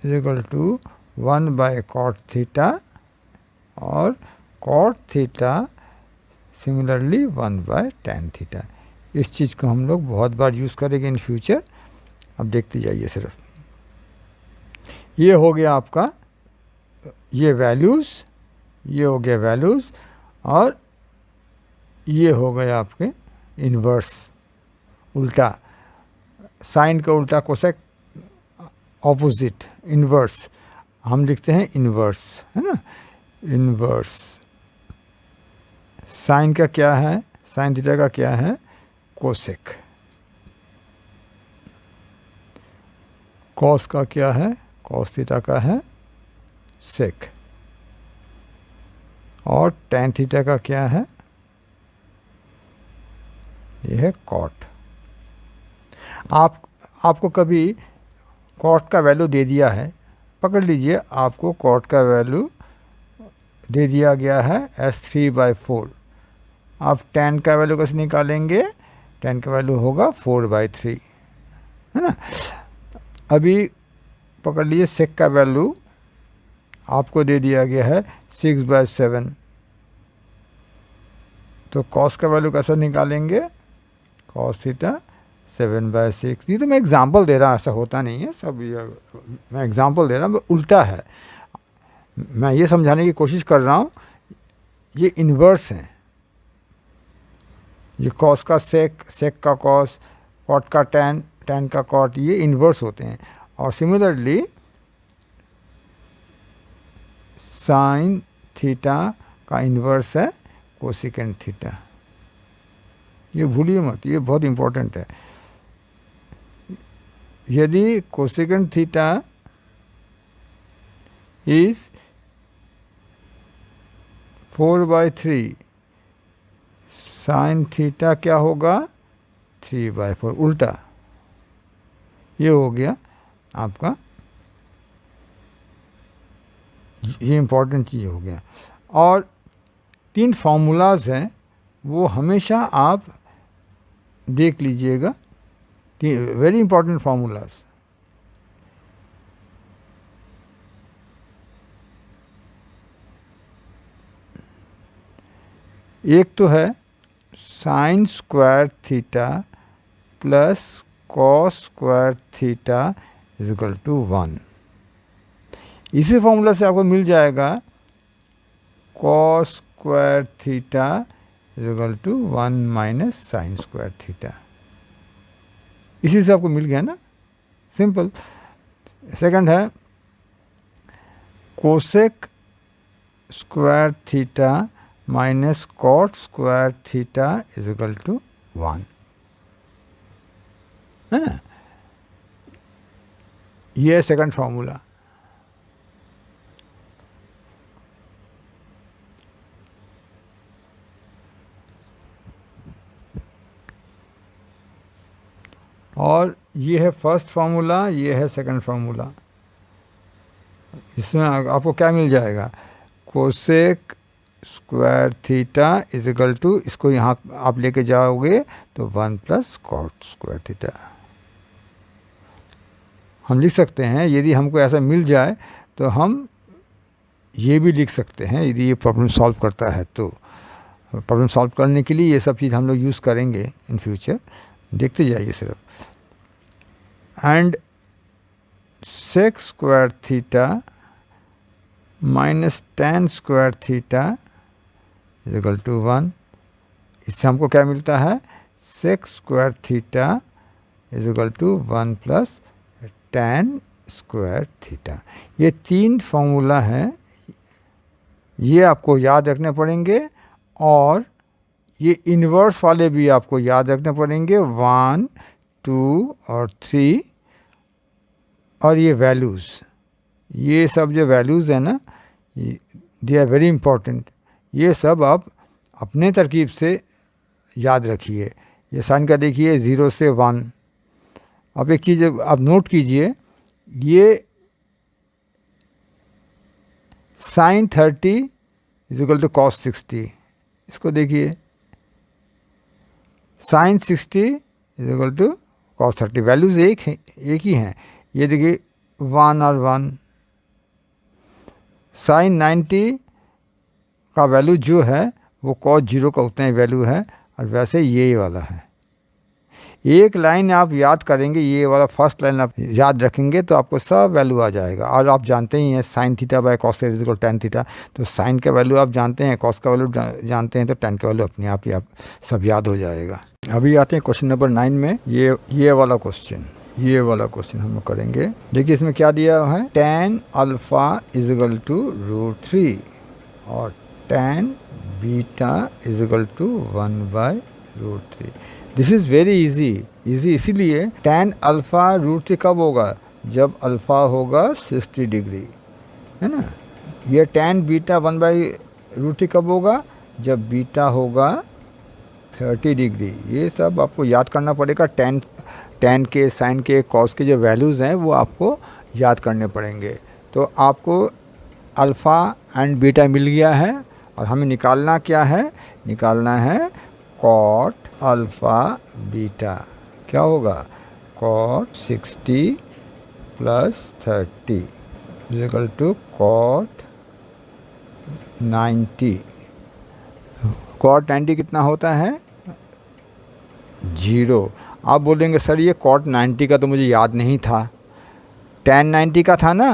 is equal to 1/कॉट थीटा और cot theta similarly 1/tan theta. इस चीज़ को हम लोग बहुत बार यूज़ करेंगे इन फ्यूचर। अब देखते जाइए सिर्फ। ये हो गया आपका, ये वैल्यूज़, ये हो गया वैल्यूज़, और ये हो गया आपके इन्वर्स, उल्टा। साइन का उल्टा कोसेक, ऑपोजिट, इन्वर्स। हम लिखते हैं इन्वर्स, है ना, इन्वर्स। साइन का क्या है, साइन थीटा का क्या है, कोसेक। कॉस का क्या है, कॉस थीटा का है सेक। और tan थीटा का क्या है, यह है कॉट। आपको कभी कॉट का वैल्यू दे दिया है, पकड़ लीजिए, आपको कॉट का वैल्यू दे दिया गया है as 3/4। आप tan का वैल्यू कैसे निकालेंगे, tan का वैल्यू होगा 4/3, है ना। अभी पकड़ लीजिए सेक का वैल्यू आपको दे दिया गया है 6/7। तो कॉस का वैल्यू कैसे निकालेंगे, कॉस थीटा 7/6। ये तो मैं एग्जांपल दे रहा हूँ, ऐसा होता नहीं है सब, ये मैं एग्जांपल दे रहा हूँ, उल्टा है। मैं ये समझाने की कोशिश कर रहा हूँ, ये इन्वर्स हैं। ये कॉस का सेक, सेक का कॉस, कॉट का टैन, टैन का कॉट, ये इन्वर्स होते हैं। और सिमिलरली साइन थीटा का इन्वर्स है कोसेकेंट थीटा। ये भूलिए मत, ये बहुत इम्पोर्टेंट है। यदि cosecant theta is 4/3, sign theta क्या होगा, 3/4, उल्टा। ये हो गया आपका, ये इम्पोर्टेंट चीज़ हो गया। और 3 फार्मूलाज हैं, वो हमेशा आप देख लीजिएगा, वेरी इंपॉर्टेंट फार्मूलाज। एक तो है sine square theta plus cos square theta is equal to 1। इसी फॉर्मूला से आपको मिल जाएगा cos square theta is equal to 1 minus sine square theta. इसी से आपको मिल गया ना, सिंपल। सेकंड है cosec square theta minus cot square theta is equal to 1, है ना। ये है सेकंड फॉर्मूला। और ये है फर्स्ट फार्मूला, ये है सेकंड फार्मूला। इसमें आपको क्या मिल जाएगा, cosec square theta is equal to, इसको यहाँ आप लेके जाओगे तो 1 प्लस कॉट स्क्वायर थीटा, हम लिख सकते हैं, यदि हमको ऐसा मिल जाए तो हम ये भी लिख सकते हैं, यदि ये प्रॉब्लम सॉल्व करता है तो। प्रॉब्लम सॉल्व करने के लिए ये सब चीज़ हम लोग यूज़ करेंगे इन फ्यूचर, देखते जाइए सिर्फ। And sec square theta minus tan square theta is equal to 1। इससे हमको क्या मिलता है, sec square theta is equal to 1 plus tan square theta. ये 3 फॉर्मूला हैं, ये आपको याद रखने पड़ेंगे, और ये इन्वर्स वाले भी आपको याद रखने पड़ेंगे, 1, 2 और 3। और ये वैल्यूज़, ये सब जो वैल्यूज़ हैं ना, दे आर वेरी इम्पोर्टेंट। ये सब आप अपने तरकीब से याद रखिए। ये साइन का देखिए 0 से 1। अब एक चीज़ आप नोट कीजिए, ये sine 30 is equal to cos 60। इसको देखिए, sine 60 is equal to cos 30। Values एक ही हैं। ये देखिए 1 और 1। साइन 90 का वैल्यू जो है वो कॉस 0 का उतना ही वैल्यू है, और वैसे ये वाला है। एक लाइन आप याद करेंगे, ये वाला फर्स्ट लाइन आप याद रखेंगे तो आपको सब वैल्यू आ जाएगा। और आप जानते ही हैं sine theta by cos is equal tan theta, तो साइन का वैल्यू आप जानते हैं, कॉस का वैल्यू जानते हैं, तो टेन का वैल्यू अपने आप ही आप सब याद हो जाएगा। अभी आते हैं क्वेश्चन नंबर 9 में। ये वाला क्वेश्चन हम लोग करेंगे। देखिए इसमें क्या दिया हुआ है, tan alpha is equal to √3 और tan beta is equal to 1/√3। This is very easy इसीलिए tan अल्फ़ा √3 कब होगा, जब अल्फ़ा होगा 60 डिग्री, है ना। ये tan बीटा 1/√3 कब होगा, जब बीटा होगा 30 डिग्री। ये सब आपको याद करना पड़ेगा। tan के, साइन के, कॉस के जो वैल्यूज़ हैं वो आपको याद करने पड़ेंगे। तो आपको अल्फ़ा एंड बीटा मिल गया है, और हमें निकालना क्या है, निकालना है कॉट अल्फ़ा बीटा। क्या होगा, cot 60 plus 30 is equal to cot 90। Cot 90 कितना होता है, 0। आप बोलेंगे सर ये कॉट 90 का तो मुझे याद नहीं था, tan 90 का था ना।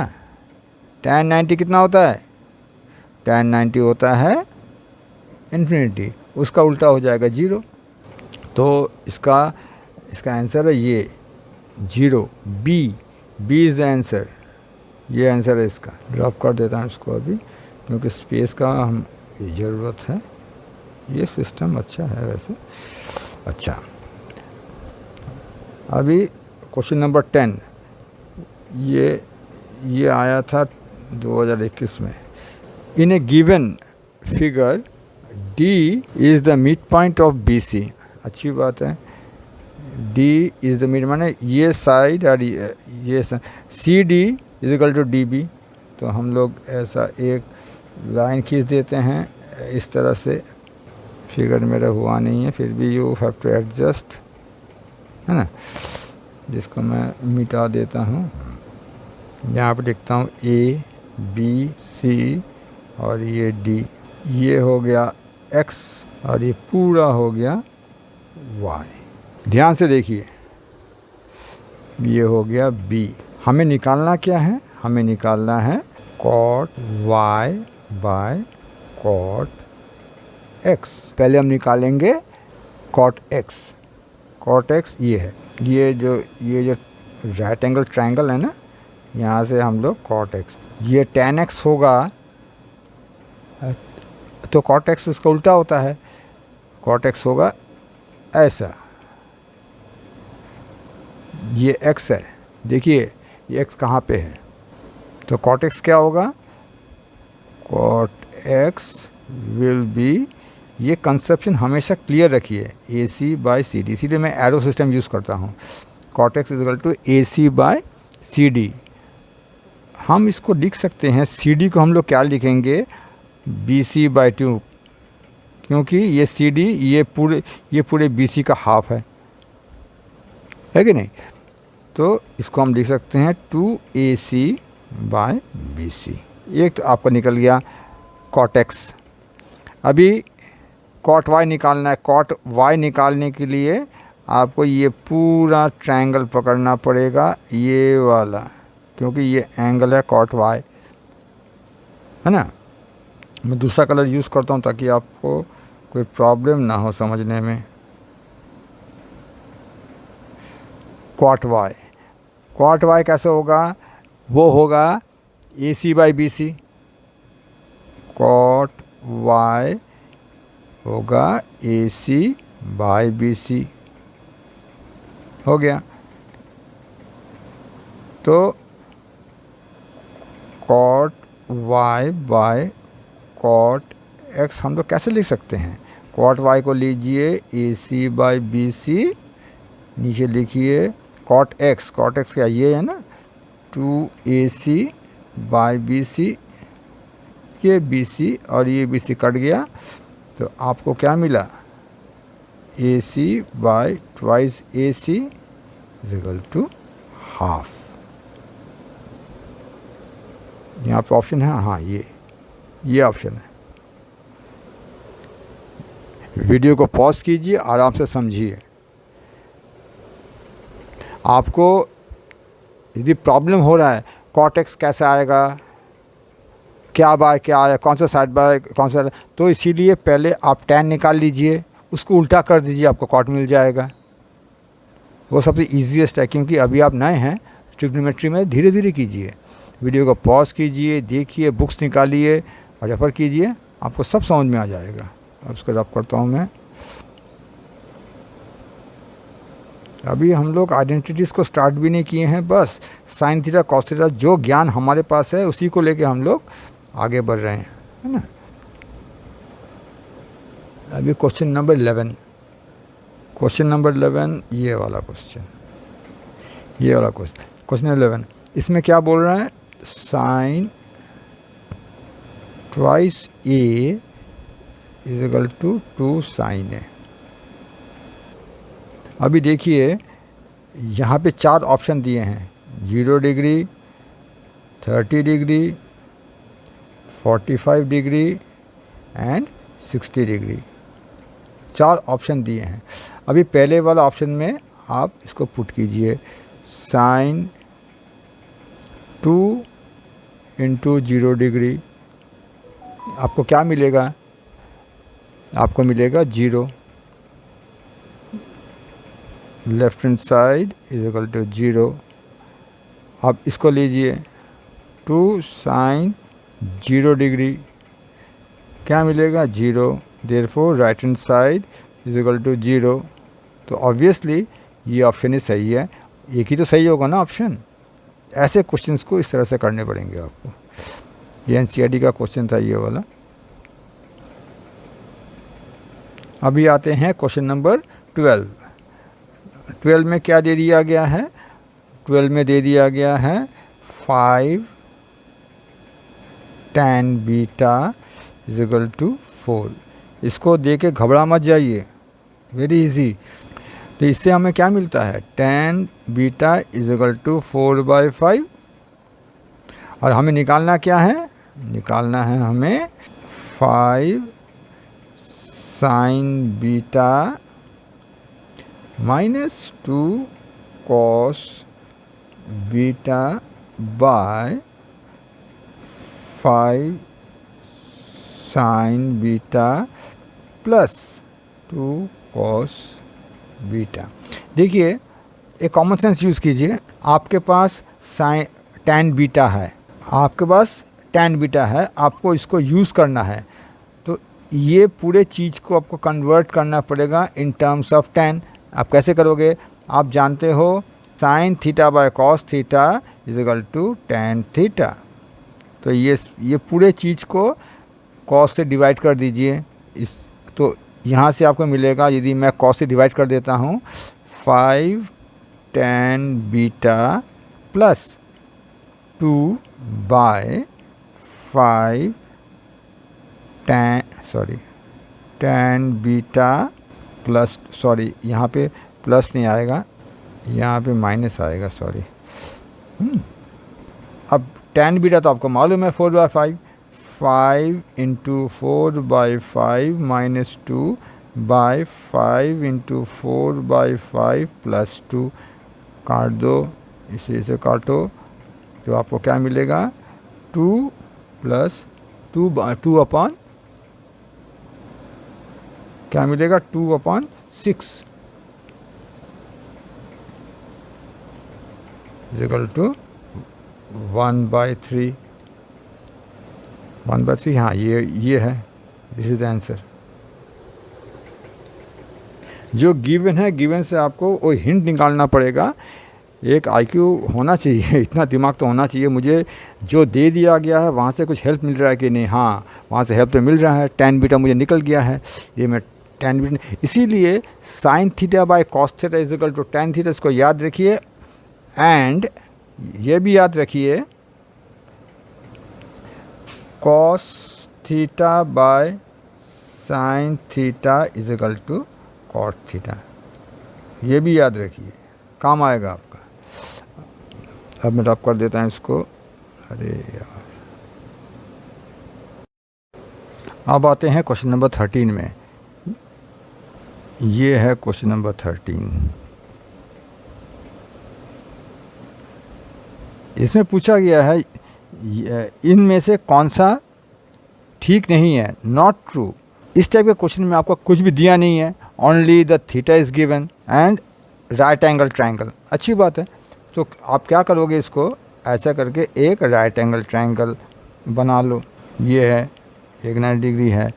tan 90 कितना होता है, tan 90 होता है इन्फिनिटी, उसका उल्टा हो जाएगा 0। तो इसका आंसर है ये 0। B is the answer. ये आंसर है इसका। ड्रॉप कर देता हूँ इसको अभी, क्योंकि स्पेस का हम ज़रूरत है। ये सिस्टम अच्छा है वैसे। अच्छा, अभी क्वेश्चन नंबर 10, ये आया था 2021 में। In a given figure D is the mid point of BC। अच्छी बात है, D इज़ द मिड, माने ये साइड और ये CD is equal to DB। तो हम लोग ऐसा एक लाइन खींच देते हैं इस तरह से। फिगर मेरा हुआ नहीं है, फिर भी यू हैव टू एडजस्ट, है ना। जिसको मैं मिटा देता हूँ, यहाँ पर लिखता हूँ A B C और ये D। ये हो गया X और ये पूरा हो गया Y। ध्यान से देखिए, ये हो गया B। हमें निकालना क्या है, हमें निकालना है cot Y by cot X। पहले हम निकालेंगे cot X। cot X ये है, ये जो राइट एंगल ट्रायंगल है ना, यहाँ से हम लोग cot X। ये tan X होगा, तो cot X उसका उल्टा होता है। cot X होगा ऐसा, ये X है, देखिए ये X कहाँ पे है, तो cot X क्या होगा, cot X विल बी, ये कंसेप्शन हमेशा क्लियर रखिए, AC बाय CD। इसीलिए मैं एरो सिस्टम यूज़ करता हूँ। cot X is equal to AC by CD। हम इसको लिख सकते हैं, CD को हम लोग क्या लिखेंगे, BC बाय 2, क्योंकि ये CD ये पूरे BC का हाफ है कि नहीं। तो इसको हम लिख सकते हैं 2AC/BC। एक तो आपका निकल गया cot x। अभी cot y निकालना है। cot y निकालने के लिए आपको ये पूरा ट्रायंगल पकड़ना पड़ेगा, ये वाला, क्योंकि ये एंगल है cot y, है ना। मैं दूसरा कलर यूज़ करता हूँ ताकि आपको कोई प्रॉब्लम ना हो समझने में। cot y कैसे होगा? वो होगा AC/BC। cot y होगा AC/BC। हो गया। तो cot y by cot x हम लोग कैसे लिख सकते हैं? cot y को लीजिए AC/BC, नीचे लिखिए cot x क्या ये है ना, 2AC/BC। ये BC और ये BC कट गया, तो आपको क्या मिला? AC/2AC = half. यहाँ पे ऑप्शन है, हाँ ये ऑप्शन है। वीडियो को पॉज कीजिए, आराम से समझिए। आपको यदि प्रॉब्लम हो रहा है cot x कैसे आएगा, क्या बाय क्या आया, कौन सा साइड बाय कौन सा, तो इसीलिए पहले आप tan निकाल लीजिए, उसको उल्टा कर दीजिए, आपको cot मिल जाएगा। वो सबसे ईजीएस्ट है, क्योंकि अभी आप नए हैं ट्रिग्नोमेट्री में। धीरे धीरे कीजिए, वीडियो को पॉज कीजिए, देखिए, बुक्स निकालिए और रेफ़र कीजिए, आपको सब समझ में आ जाएगा। अब उसको रब करता हूँ मैं। अभी हम लोग आइडेंटिटीज़ को स्टार्ट भी नहीं किए हैं, बस साइन थीटा कॉस थीटा जो ज्ञान हमारे पास है उसी को लेके हम लोग आगे बढ़ रहे हैं, है ना। अभी क्वेश्चन नंबर 11, ये वाला क्वेश्चन, क्वेश्चन 11, इसमें क्या बोल रहा है? Sine twice A = 2 sin A। अभी देखिए यहाँ पे 4 ऑप्शन दिए हैं, 0 degree, 30 degree, 45 degree and 60 degree. 4 option दिए हैं। अभी पहले वाला ऑप्शन में आप इसको पुट कीजिए, साइन 2 × 0 डिग्री, आपको क्या मिलेगा? आपको मिलेगा 0। Left hand side = 0। अब इसको लीजिए 2 sin 0 डिग्री, क्या मिलेगा? 0। Therefore right hand side = 0। तो ऑब्वियसली ये ऑप्शन ही सही है। एक ही तो सही होगा ना ऑप्शन। ऐसे क्वेश्चंस को इस तरह से करने पड़ेंगे आपको। ये NCERT का क्वेश्चन था ये वाला। अभी आते हैं क्वेश्चन नंबर 12। 12 में क्या दे दिया गया है? 12 में दे दिया गया है 5 tan बीटा = 4। इसको दे के घबरा मत जाइए, वेरी इजी। तो इससे हमें क्या मिलता है? tan beta = 4/5। और हमें निकालना क्या है? निकालना है हमें 5 sin beta -2 cos beta by 5 sin beta +2 cos beta. देखिए, एक कॉमन सेंस यूज़ कीजिए। आपके पास tan बीटा है, आपको इसको यूज़ करना है, तो ये पूरे चीज़ को आपको कन्वर्ट करना पड़ेगा इन टर्म्स ऑफ tan। आप कैसे करोगे? आप जानते हो sin θ/cos θ = tan θ। तो ये पूरे चीज़ को cos से डिवाइड कर दीजिए। तो यहाँ से आपको मिलेगा, यदि मैं cos से डिवाइड कर देता हूँ, 5 tan beta +2 by 5 tan beta यहाँ पे प्लस नहीं आएगा, यहाँ पे माइनस आएगा, सॉरी। अब tan बीटा तो आपको मालूम है 4/5, 5 इंटू 4/5 माइनस 2/5 इंटू 4/5 प्लस 2, काट दो, इसे काटो तो आपको क्या मिलेगा, 2 प्लस 2 अपॉन क्या मिलेगा, 2/6 इक्वल टू 1/3। 1/3, हाँ ये है, दिस इज द आंसर। जो गिवन है, गिवन से आपको वो हिंट निकालना पड़ेगा। एक आईक्यू होना चाहिए, इतना दिमाग तो होना चाहिए। मुझे जो दे दिया गया है वहाँ से कुछ हेल्प मिल रहा है कि नहीं, हाँ वहाँ से हेल्प तो मिल रहा है। tan बीटा मुझे निकल गया है, ये मैं tan बीटा, इसीलिए sin theta by cos theta is equal to tan theta, इसको याद रखिए। एंड ये भी याद रखिए, cos theta by sin theta is equal to cot theta, ये भी याद रखिए, काम आएगा आपका। अब मैं ड्रॉप कर देता हूँ इसको, अरे यार। अब आते हैं क्वेश्चन नंबर 13 में। ये है क्वेश्चन नंबर 13। इसमें पूछा गया है इनमें से कौन सा ठीक नहीं है, नॉट ट्रू। इस टाइप के क्वेश्चन में आपको कुछ भी दिया नहीं है, only the theta is given and right angle triangle. अच्छी बात है, तो आप क्या करोगे, इसको ऐसा करके एक राइट एंगल ट्रायंगल बना लो। ये है, एक 90 डिग्री है।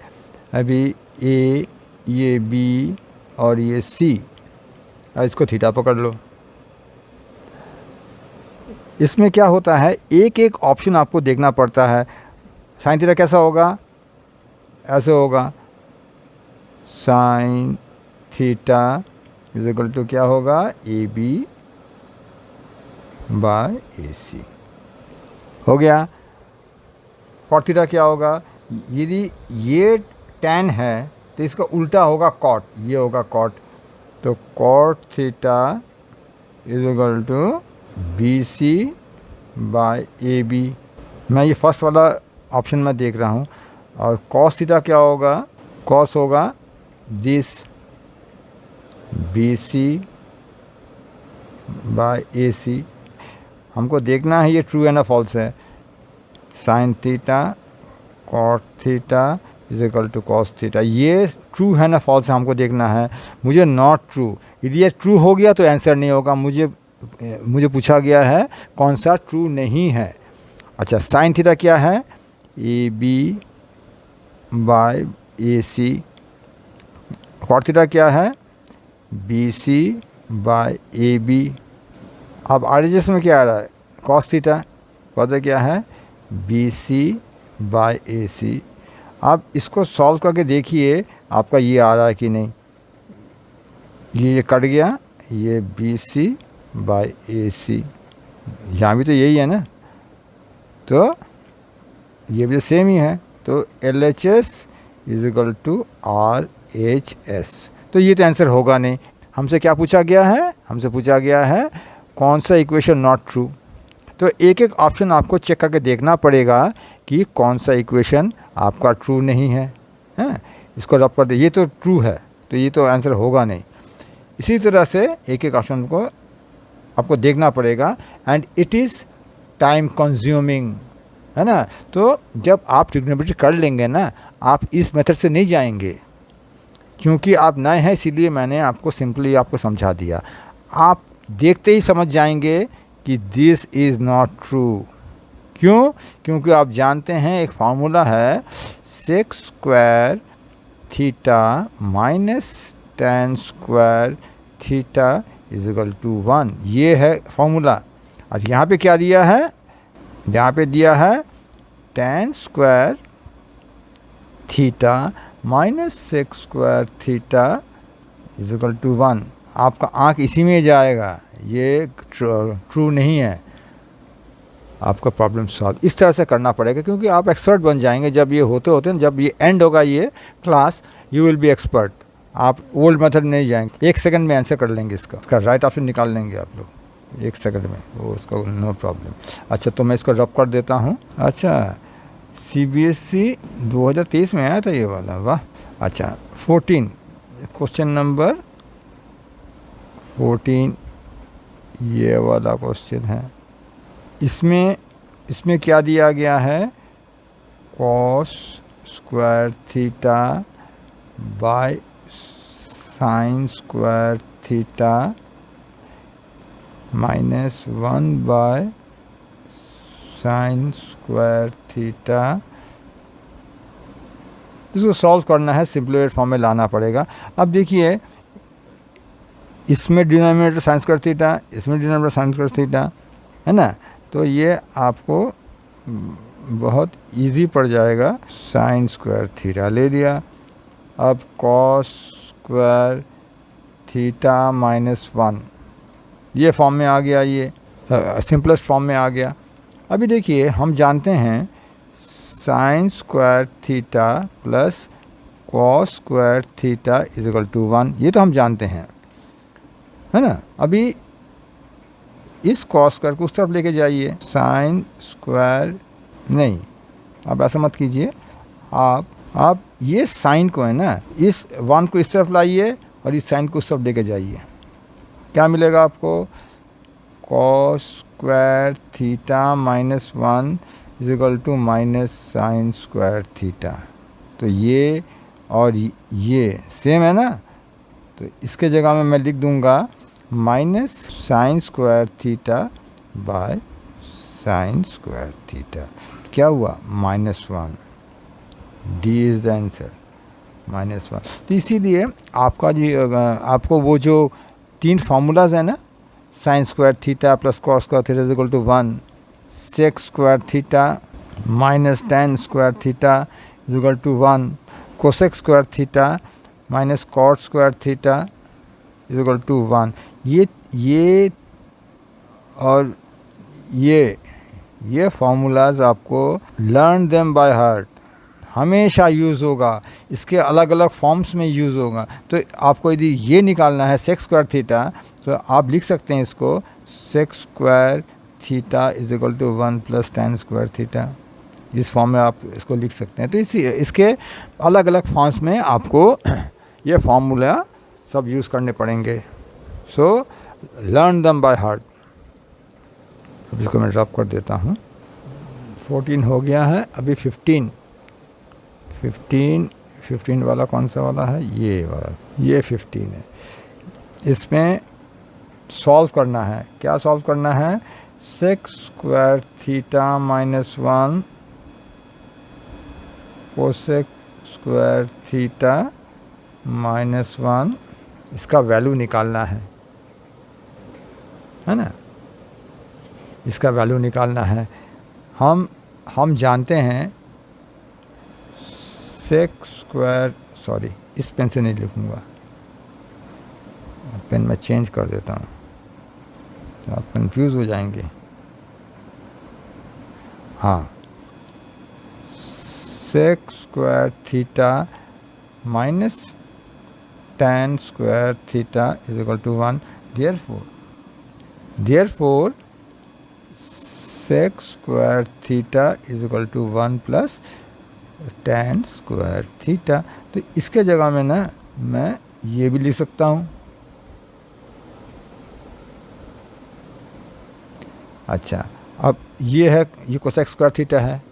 अभी ए, ये बी और ये सी, इसको थीटा पकड़ लो। इसमें क्या होता है, एक एक ऑप्शन आपको देखना पड़ता है। साइन थीटा कैसा होगा, ऐसे होगा, sine theta is equal to क्या होगा, ए बी बाय ए सी, हो गया। कॉट थीटा क्या होगा, यदि ये tan है तो इसका उल्टा होगा कॉट, ये होगा कॉट, तो cot theta is equal to B C by A B. मैं ये फर्स्ट वाला ऑप्शन में देख रहा हूँ। और कॉस थीटा क्या होगा, कॉस होगा this B C by A C. हमको देखना है ये ट्रू है ना फॉल्स है। Sine theta cot theta is equal to cos theta, ये ट्रू है ना फॉल्स है हमको देखना है। मुझे नॉट ट्रू, यदि ये ट्रू हो गया तो आंसर नहीं होगा। मुझे पूछा गया है कौन सा ट्रू नहीं है। अच्छा, साइन थीटा क्या है, A B by A C. Cot theta क्या है, B C by A B. अब आरएचएस में क्या आ रहा है, कॉस थीटा, पता क्या है, बी सी बाय ए सी। अब इसको सॉल्व करके देखिए आपका ये आ रहा है कि नहीं। ये कट गया, ये बी सी बाय ए सी, यहाँ भी तो यही है ना, तो ये भी सेम ही है। तो L H S is equal to R H S. तो ये तो आंसर होगा नहीं। हमसे क्या पूछा गया है, हमसे पूछा गया है कौन सा इक्वेशन नॉट ट्रू। तो एक एक ऑप्शन आपको चेक करके देखना पड़ेगा कि कौन सा इक्वेशन आपका ट्रू नहीं है। हैं, इसको रब कर दे, ये तो ट्रू है तो ये तो आंसर होगा नहीं। इसी तरह से एक एक ऑप्शन को आपको देखना पड़ेगा and it is time consuming, है ना। तो जब आप ट्रिग्नोमेट्री कर लेंगे ना, आप इस मेथड से नहीं जाएंगे, क्योंकि आप नए हैं इसीलिए मैंने आपको सिंपली आपको समझा दिया। आप देखते ही समझ जाएंगे कि दिस इज़ नॉट ट्रू। क्यों? क्योंकि आप जानते हैं एक फार्मूला है, sec square theta minus tan square theta is equal to 1, ये है फार्मूला। और यहाँ पे क्या दिया है, यहाँ पे दिया है tan square theta minus sec square theta is equal to 1। आपका आँख इसी में जाएगा, ये ट्रू नहीं है। आपका प्रॉब्लम सॉल्व इस तरह से करना पड़ेगा, क्योंकि आप एक्सपर्ट बन जाएंगे जब ये होते होते, जब ये एंड होगा ये class, you will be expert. आप ओल्ड मेथड नहीं जाएंगे, 1 सेकंड में आंसर कर लेंगे इसका राइट ऑप्शन निकाल लेंगे आप लोग 1 सेकंड में, वो उसका नो प्रॉब्लम। अच्छा, तो मैं इसको रब कर देता हूँ। अच्छा, CBSE 2023 में आया था ये वाला, वाह। अच्छा, 14 क्वेश्चन नंबर 14 ये वाला क्वेश्चन है। इसमें क्या दिया गया है, cos square theta by sine square theta minus 1 by sine square theta. इसको सॉल्व करना है, सिंप्लीफाइड फॉर्म में लाना पड़ेगा। अब देखिए, इसमें डिनोमिनेटर साइन स्क्वायर थीटा, इसमें डिनोमिनेटर साइन स्क्वायर थीटा, है ना। तो ये आपको बहुत इजी पड़ जाएगा। साइन स्क्वायर थीटा ले लिया। अब कॉस स्क्वायर थीटा माइनस 1 ये फॉर्म में आ गया, ये सिंपलेस्ट फॉर्म में आ गया। अभी देखिए, हम जानते हैं sine square theta plus cos square theta is equal to 1, ये तो हम जानते हैं, है ना। अभी इस कॉस स्क्वायर को उस तरफ लेके जाइए, साइन स्क्वायर नहीं, आप ऐसा मत कीजिए। आप ये साइन को है ना, इस 1 को इस तरफ लाइए और इस साइन को उस तरफ लेके जाइए। क्या मिलेगा आपको, cos square theta minus 1 is equal to minus sine square theta. तो ये और ये सेम है ना, तो इसके जगह में मैं लिख दूंगा minus sine square theta by sine square theta. क्या हुआ, -1। D is the answer, -1। तो इसीलिए आपको वो जो 3 फार्मूलाज है ना, sine square theta plus cos square theta is equal to 1, sec square theta minus tan square theta is equal to 1, cosec square theta minus cot square theta is equal to 1। ये और ये formulas आपको learn them by heart हमेशा use होगा, इसके अलग अलग forms में यूज़ होगा। तो आपको यदि ये निकालना है सेक स्क्वायर थीटा, तो आप लिख सकते हैं इसको sec square theta is equal to 1 plus tan square theta. इस फॉर्म में आप इसको लिख सकते हैं। तो इसके अलग अलग फॉर्म्स में आपको ये फार्मूला सब यूज़ करने पड़ेंगे। सो लर्न दम बाय हार्ट। अब इसको मैं ड्रॉप कर देता हूँ। 14 हो गया है, अभी 15 वाला कौन सा वाला है, ये वाला, ये 15 है। इसमें सॉल्व करना है। क्या सॉल्व करना है, sec square theta minus 1 cosec square theta minus 1, इसका वैल्यू निकालना है ना, इसका वैल्यू निकालना है। हम जानते हैं सेक स्क्वायर, सॉरी इस पेन से नहीं लिखूँगा, पेन मैं चेंज कर देता हूँ तो आप कंफ्यूज हो जाएंगे। हाँ, sec square theta minus tan square theta is equal to 1। Therefore sec square theta is equal to 1 plus tan square theta. तो इसके जगह में ना मैं ये भी लिख सकता हूँ। अच्छा, अब ये है, ये कोसेक स्क्वायर थीटा है,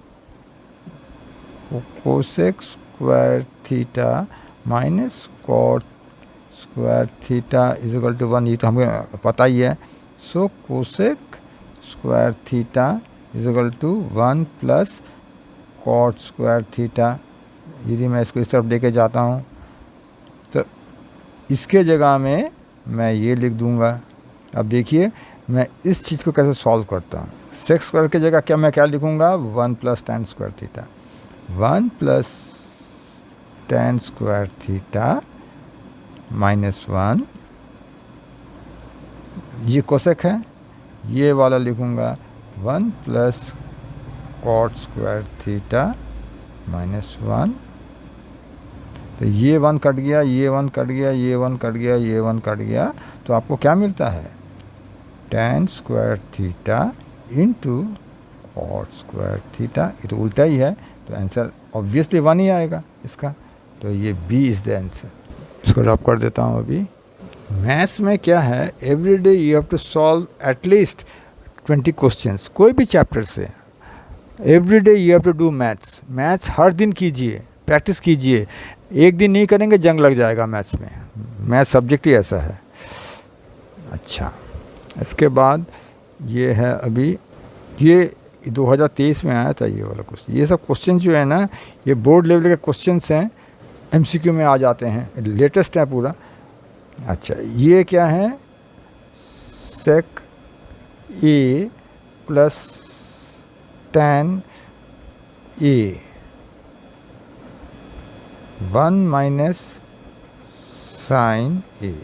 cosec square theta minus cot square theta is equal to 1, ये तो हमें पता ही है। So cosec square theta is equal to 1 plus cot square theta. यदि मैं इसको इस तरफ लेके जाता हूँ तो इसके जगह में मैं ये लिख दूँगा। अब देखिए मैं इस चीज़ को कैसे सॉल्व करता हूँ। सेक स्क्वायर की जगह मैं क्या लिखूँगा, 1 plus tan square theta, 1 plus tan square theta minus 1, ये कोसेक है, ये वाला लिखूँगा 1 plus cot square theta minus 1। तो ये 1 कट गया, ये 1 कट गया, ये 1 कट गया, ये 1 कट गया, तो आपको क्या मिलता है? tan square theta into cot square theta. ये तो उल्टा ही है, तो आंसर ऑब्वियसली 1 ही आएगा इसका। तो ये बी इज़ द आंसर। इसको रब कर देता हूँ अभी। मैथ्स में क्या है, every day you have to solve at least 20 questions, कोई भी चैप्टर से। Every day you have to do maths. Maths हर दिन कीजिए, प्रैक्टिस कीजिए। एक दिन नहीं करेंगे जंग लग जाएगा मैथ्स में। मैथ सब्जेक्ट ही ऐसा है। अच्छा, इसके बाद ये है अभी, ये 2023 में आया था ये वाला क्वेश्चन। ये सब क्वेश्चन जो है ना, ये बोर्ड लेवल के क्वेश्चंस हैं, एमसीक्यू में आ जाते हैं, लेटेस्ट है पूरा। अच्छा, ये क्या है, सेक ए प्लस tan ए 1 माइनस साइन ए।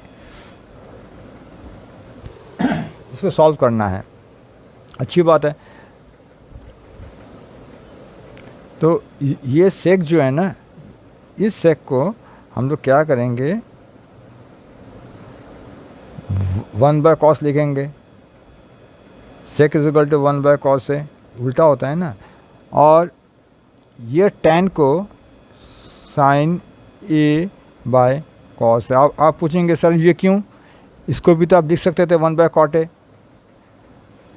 इसको सॉल्व करना है, अच्छी बात है। तो ये सेक जो है ना, इस सेक को हम लोग क्या करेंगे, 1 बाय कॉस लिखेंगे। Sec is equal to 1 by cos से, उल्टा होता है ना। और ये tan को साइन ए बाय कॉस है। आप पूछेंगे सर ये क्यों, इसको भी तो आप लिख सकते थे 1 बाय कॉट ए।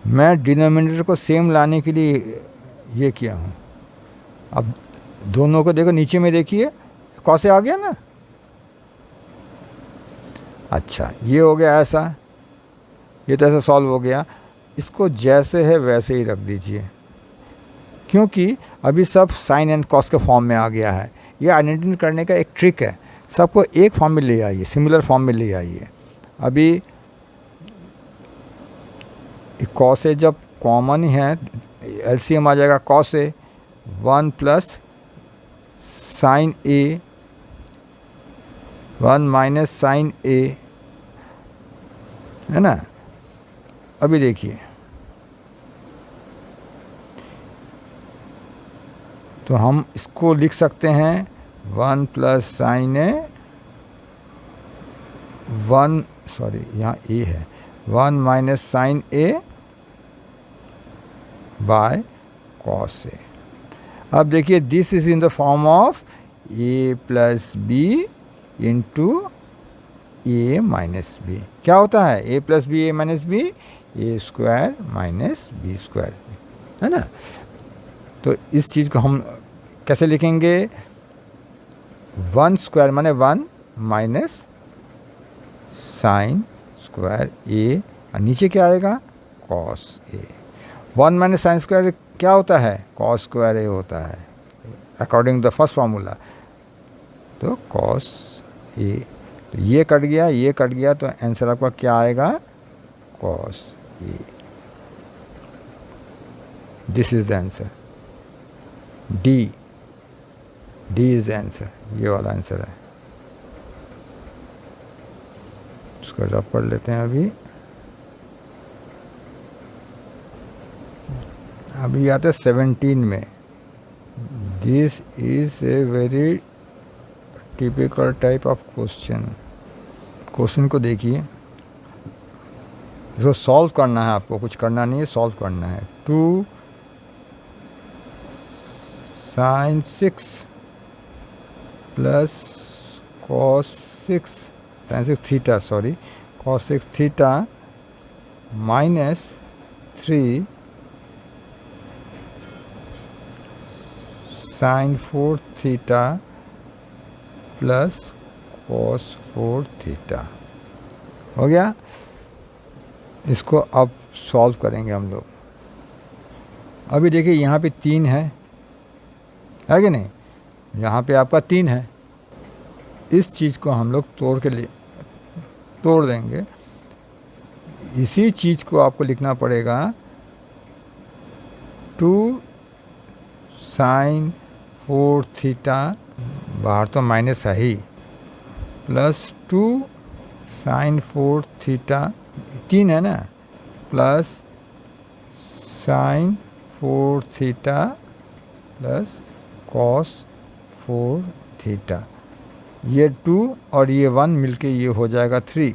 मैं डिनोमिनेटर को सेम लाने के लिए ये किया हूँ। अब दोनों को देखो, नीचे में देखिए कॉस ए आ गया ना। अच्छा, ये हो गया ऐसा, ये तो ऐसा सॉल्व हो गया। इसको जैसे है वैसे ही रख दीजिए, क्योंकि अभी सब साइन एंड कॉस के फॉर्म में आ गया है। ये आइडेंटिफाई करने का एक ट्रिक है, सबको एक फॉर्म में ले आइए, सिमिलर फॉर्म में ले आइए। अभी कॉस ए जब कॉमन ही है, एलसीएम आ जाएगा cos A 1 plus sign A 1 minus sine ए, है ना। अभी देखिए, तो हम इसको लिख सकते हैं 1 प्लस साइन ए 1, सॉरी यहाँ ए है, 1 minus sine A by cos A. अब देखिए, this is in the form of A plus B into A minus B. क्या होता है, A plus B A minus B, A square minus B square, है ना। तो इस चीज़ को हम कैसे लिखेंगे, 1 स्क्वायर माने 1 माइनस साइन स्क्वायर ए, और नीचे क्या आएगा, cos A. 1 minus sine square क्या होता है, कॉस स्क्वायर ए होता है, अकॉर्डिंग द फर्स्ट फार्मूला। तो कॉस ए, तो ये कट गया, ये कट गया, तो आंसर आपका क्या आएगा, cos A. This is the answer, D is the answer, ये वाला आंसर है। इसको रब कर लेते हैं अभी आते हैं 17 में। This is a very typical type of question को देखिए, इसको सॉल्व करना है आपको, कुछ करना नहीं है, सॉल्व करना है। 2 sine 6 plus cos 6 sine 6 theta, sorry cos 6 theta minus 3 sine 4 theta plus cos 4 theta. हो गया। इसको अब सॉल्व करेंगे हम लोग। अभी देखिए, यहाँ पे 3 है कि नहीं, यहाँ पे आपका 3 है। इस चीज़ को हम लोग तोड़ देंगे। इसी चीज़ को आपको लिखना पड़ेगा 2 साइन 4 थीटा, बाहर तो माइनस है ही, प्लस 2 साइन 4 थीटा, 3 है ना, plus sine 4 theta plus cos 4 theta. ये 2 और ये 1 मिलके ये हो जाएगा 3।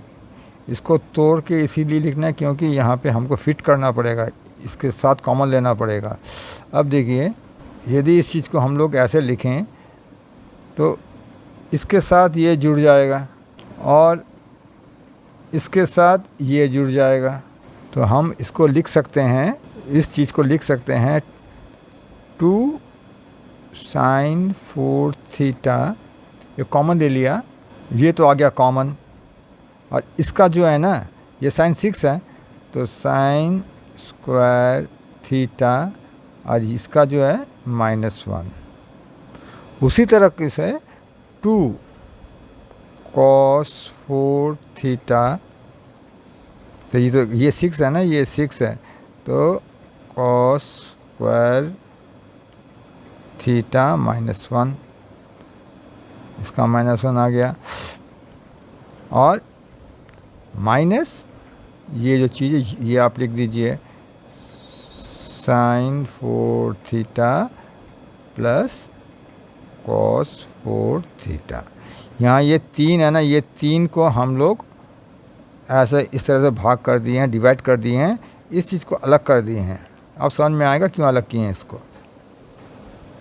इसको तोड़ के इसीलिए लिखना है क्योंकि यहाँ पे हमको फिट करना पड़ेगा, इसके साथ कॉमन लेना पड़ेगा। अब देखिए, यदि इस चीज़ को हम लोग ऐसे लिखें तो इसके साथ ये जुड़ जाएगा और इसके साथ ये जुड़ जाएगा। तो हम इसको लिख सकते हैं, इस चीज़ को लिख सकते हैं 2 sin 4 थीटा, ये कॉमन ले लिया, ये तो आ गया कॉमन। और इसका जो है ना, ये sin 6 है तो sin स्क्वायर थीटा, और इसका जो है -1। उसी तरह से 2 cos 4 थीटा, तो ये 6 है ना, ये 6 है तो cos स्क्वायर थीटा -1, इसका -1 आ गया। और माइनस ये जो चीज़ है ये आप लिख दीजिए sin 4 theta plus cos 4 theta. यहाँ ये 3 है ना, ये 3 को हम लोग ऐसे इस तरह से भाग कर दिए हैं, डिवाइड कर दिए हैं, इस चीज़ को अलग कर दिए हैं। अब समझ में आएगा क्यों अलग किए हैं इसको।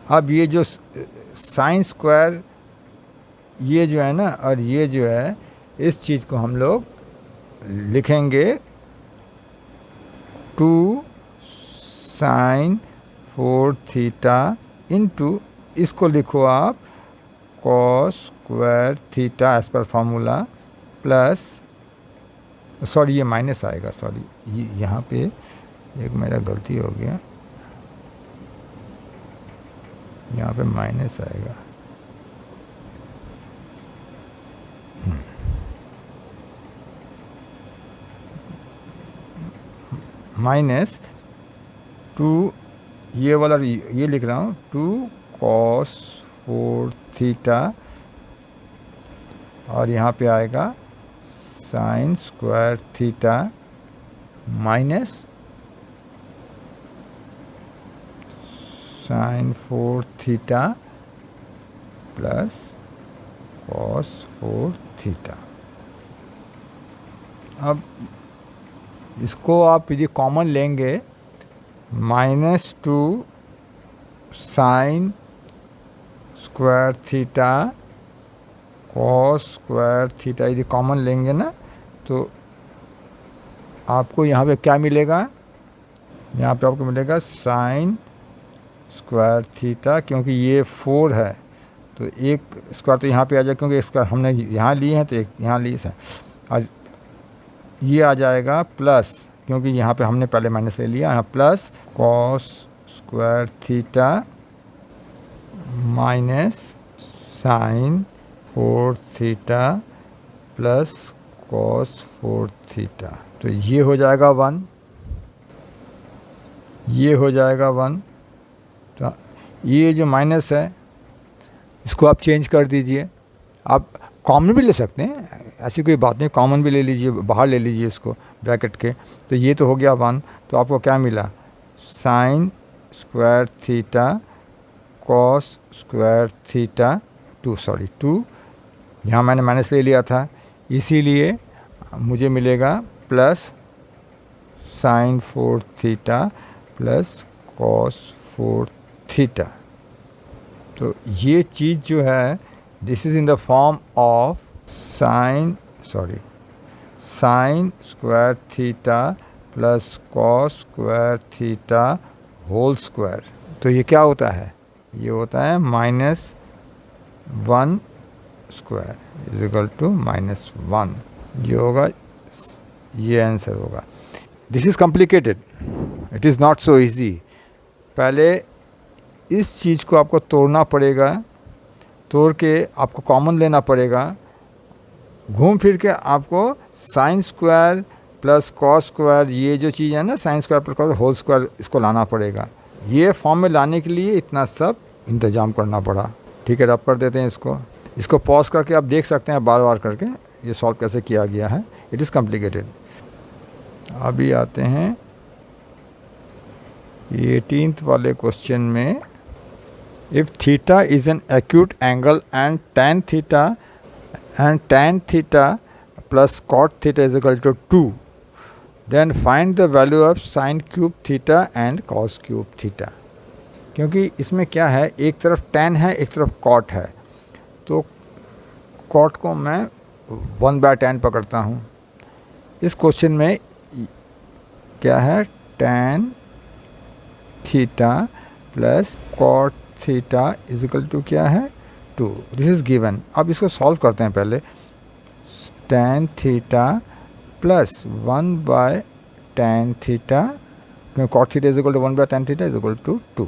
अब ये जो साइन स्क्वायर ये जो है ना, और ये जो है, इस चीज़ को हम लोग लिखेंगे 2 sin 4 थीटा इंटू, इसको लिखो आप cos square theta as per formula, plus, sorry ये माइनस आएगा, सॉरी यहाँ पे एक मेरा गलती हो गया, यहाँ पे माइनस आएगा। -2, ये वाला ये लिख रहा हूँ 2 cos 4 थीटा, और यहाँ पे आएगा sine square theta minus sine 4 theta plus cos 4 theta. अब इसको आप यदि कॉमन लेंगे, -2 sine square theta cos square theta यदि कॉमन लेंगे ना, तो आपको यहाँ पे क्या मिलेगा, यहाँ पे आपको मिलेगा साइन स्क्वायर थीटा, क्योंकि ये 4 है तो एक स्क्वायर तो यहाँ पे आ जाएगा, क्योंकि एक स्क्वायर हमने यहाँ लिए हैं तो एक यहाँ ली है, और ये आ जाएगा प्लस, क्योंकि यहाँ पे हमने पहले माइनस ले लिया, यहाँ plus cos square theta minus sine 4 theta plus cos 4 theta. तो ये हो जाएगा 1, ये हो जाएगा 1। तो ये जो माइनस है इसको आप चेंज कर दीजिए, आप कॉमन भी ले सकते हैं, ऐसी कोई बात नहीं, कॉमन भी ले लीजिए, बाहर ले लीजिए इसको ब्रैकेट के। तो ये तो हो गया 1, तो आपको क्या मिला, sign square theta cos square theta 2, यहाँ मैंने माइनस ले लिया था, इसीलिए मुझे मिलेगा plus sine 4 theta plus cos 4 theta. तो ये चीज़ जो है, this is in the form of sine square theta plus cos square theta whole square. तो ये क्या होता है, ये होता है -1 स्क्वायर इज इक्वल टू -1, ये होगा, ये आंसर होगा। This is complicated, it is not so easy. पहले इस चीज़ को आपको तोड़ना पड़ेगा, तोड़ के आपको कॉमन लेना पड़ेगा, घूम फिर के आपको sine square plus cos square, ये जो चीज़ है ना sine square plus cos whole square, इसको लाना पड़ेगा। ये फॉर्म में लाने के लिए इतना सब इंतज़ाम करना पड़ा। ठीक है, रब कर देते हैं इसको पॉज करके आप देख सकते हैं बार बार करके ये सॉल्व कैसे किया गया है। It is complicated. अभी आते हैं 18th वाले क्वेश्चन में, if theta is an acute angle and tan theta and tan theta plus cot theta is equal to 2. Then find the value of sin cube theta and cos cube theta. क्योंकि इसमें क्या है, एक तरफ tan है एक तरफ cot है, तो cot को मैं 1/tan पकड़ता हूँ. इस क्वेश्चन में क्या है, tan theta plus cot theta is equal to क्या है, 2. This is given. अब इसको सॉल्व करते हैं पहले. tan theta plus 1/tan theta, cot theta is equal to 1/tan theta is equal to 2.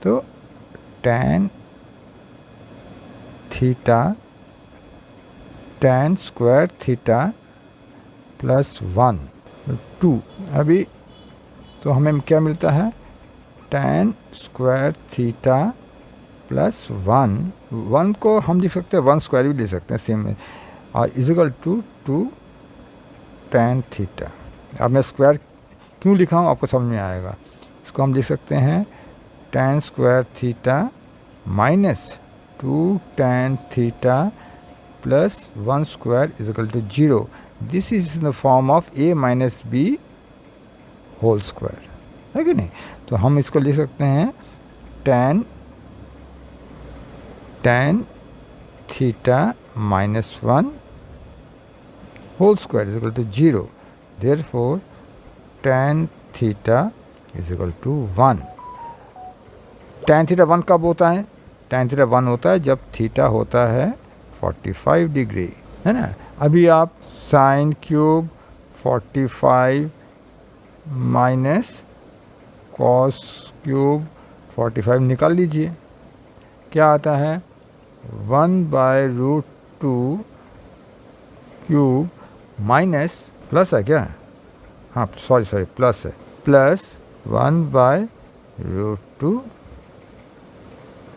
तो tan theta tan square theta plus 1 2. अभी तो हमें क्या मिलता है, tan स्क्वायर थीटा प्लस 1 को हम लिख सकते हैं 1 स्क्वायर भी ले सकते हैं सेम, और is equal to 2 tan theta. अब मैं स्क्वायर क्यों लिखा हूँ आपको समझ में आएगा. इसको हम लिख सकते हैं tan square theta minus 2 tan theta plus 1 square is equal to 0. This is in the form of a minus b whole square, है कि नहीं. तो हम इसको लिख सकते हैं tan theta minus 1 whole square is equal to 0. Therefore tan theta is equal to 1. tan theta 1 कब होता है, tan थीटा 1 होता है जब थीटा होता है 45 डिग्री, है ना. अभी आप sine cube 45 minus cos cube 45 निकाल लीजिए. क्या आता है, 1/√2 क्यूब माइनस, प्लस है क्या, हाँ सॉरी प्लस है, प्लस 1/√2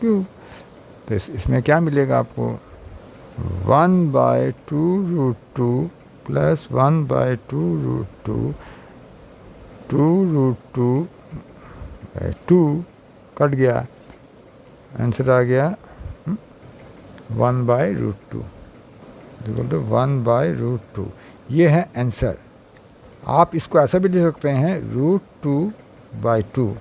क्यूब. तो इसमें क्या मिलेगा आपको, 1/2√2 प्लस 1/2√2 2√2/2 कट गया, आंसर आ गया 1/√2 इक्वल टू 1/√2. ये है आंसर. आप इसको ऐसा भी लिख सकते हैं √2/2.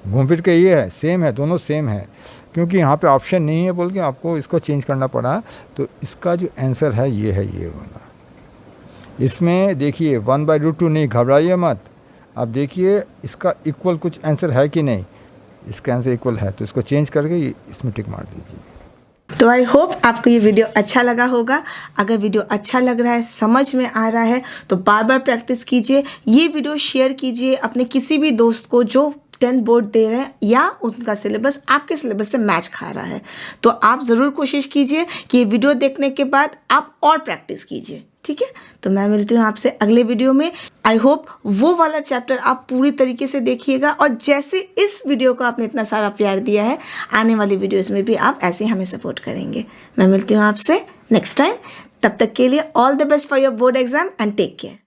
घूम फिर के ये है, सेम है, दोनों सेम है. क्योंकि यहाँ पे ऑप्शन नहीं है बोल के आपको इसको चेंज करना पड़ा, तो इसका जो आंसर है ये है, ये वाला. इसमें देखिए 1/√2 नहीं, घबराइए मत. अब देखिए इसका इक्वल कुछ आंसर है कि नहीं. इसका आंसर इक्वल है, तो इसको चेंज करके इसमें टिक मार दीजिए. तो आई होप आपको ये वीडियो अच्छा लगा होगा. अगर वीडियो अच्छा लग रहा है, समझ में आ रहा है, तो बार बार प्रैक्टिस कीजिए. ये वीडियो शेयर कीजिए अपने किसी भी दोस्त को जो 10th बोर्ड दे रहे हैं या उनका सिलेबस आपके सिलेबस से मैच खा रहा है. तो आप ज़रूर कोशिश कीजिए कि ये वीडियो देखने के बाद आप और प्रैक्टिस कीजिए. ठीक है, तो मैं मिलती हूँ आपसे अगले वीडियो में. आई होप वो वाला चैप्टर आप पूरी तरीके से देखिएगा, और जैसे इस वीडियो को आपने इतना सारा प्यार दिया है, आने वाली वीडियोस में भी आप ऐसे हमें सपोर्ट करेंगे. मैं मिलती हूँ आपसे नेक्स्ट टाइम. तब तक के लिए all the best for your board exam and take care.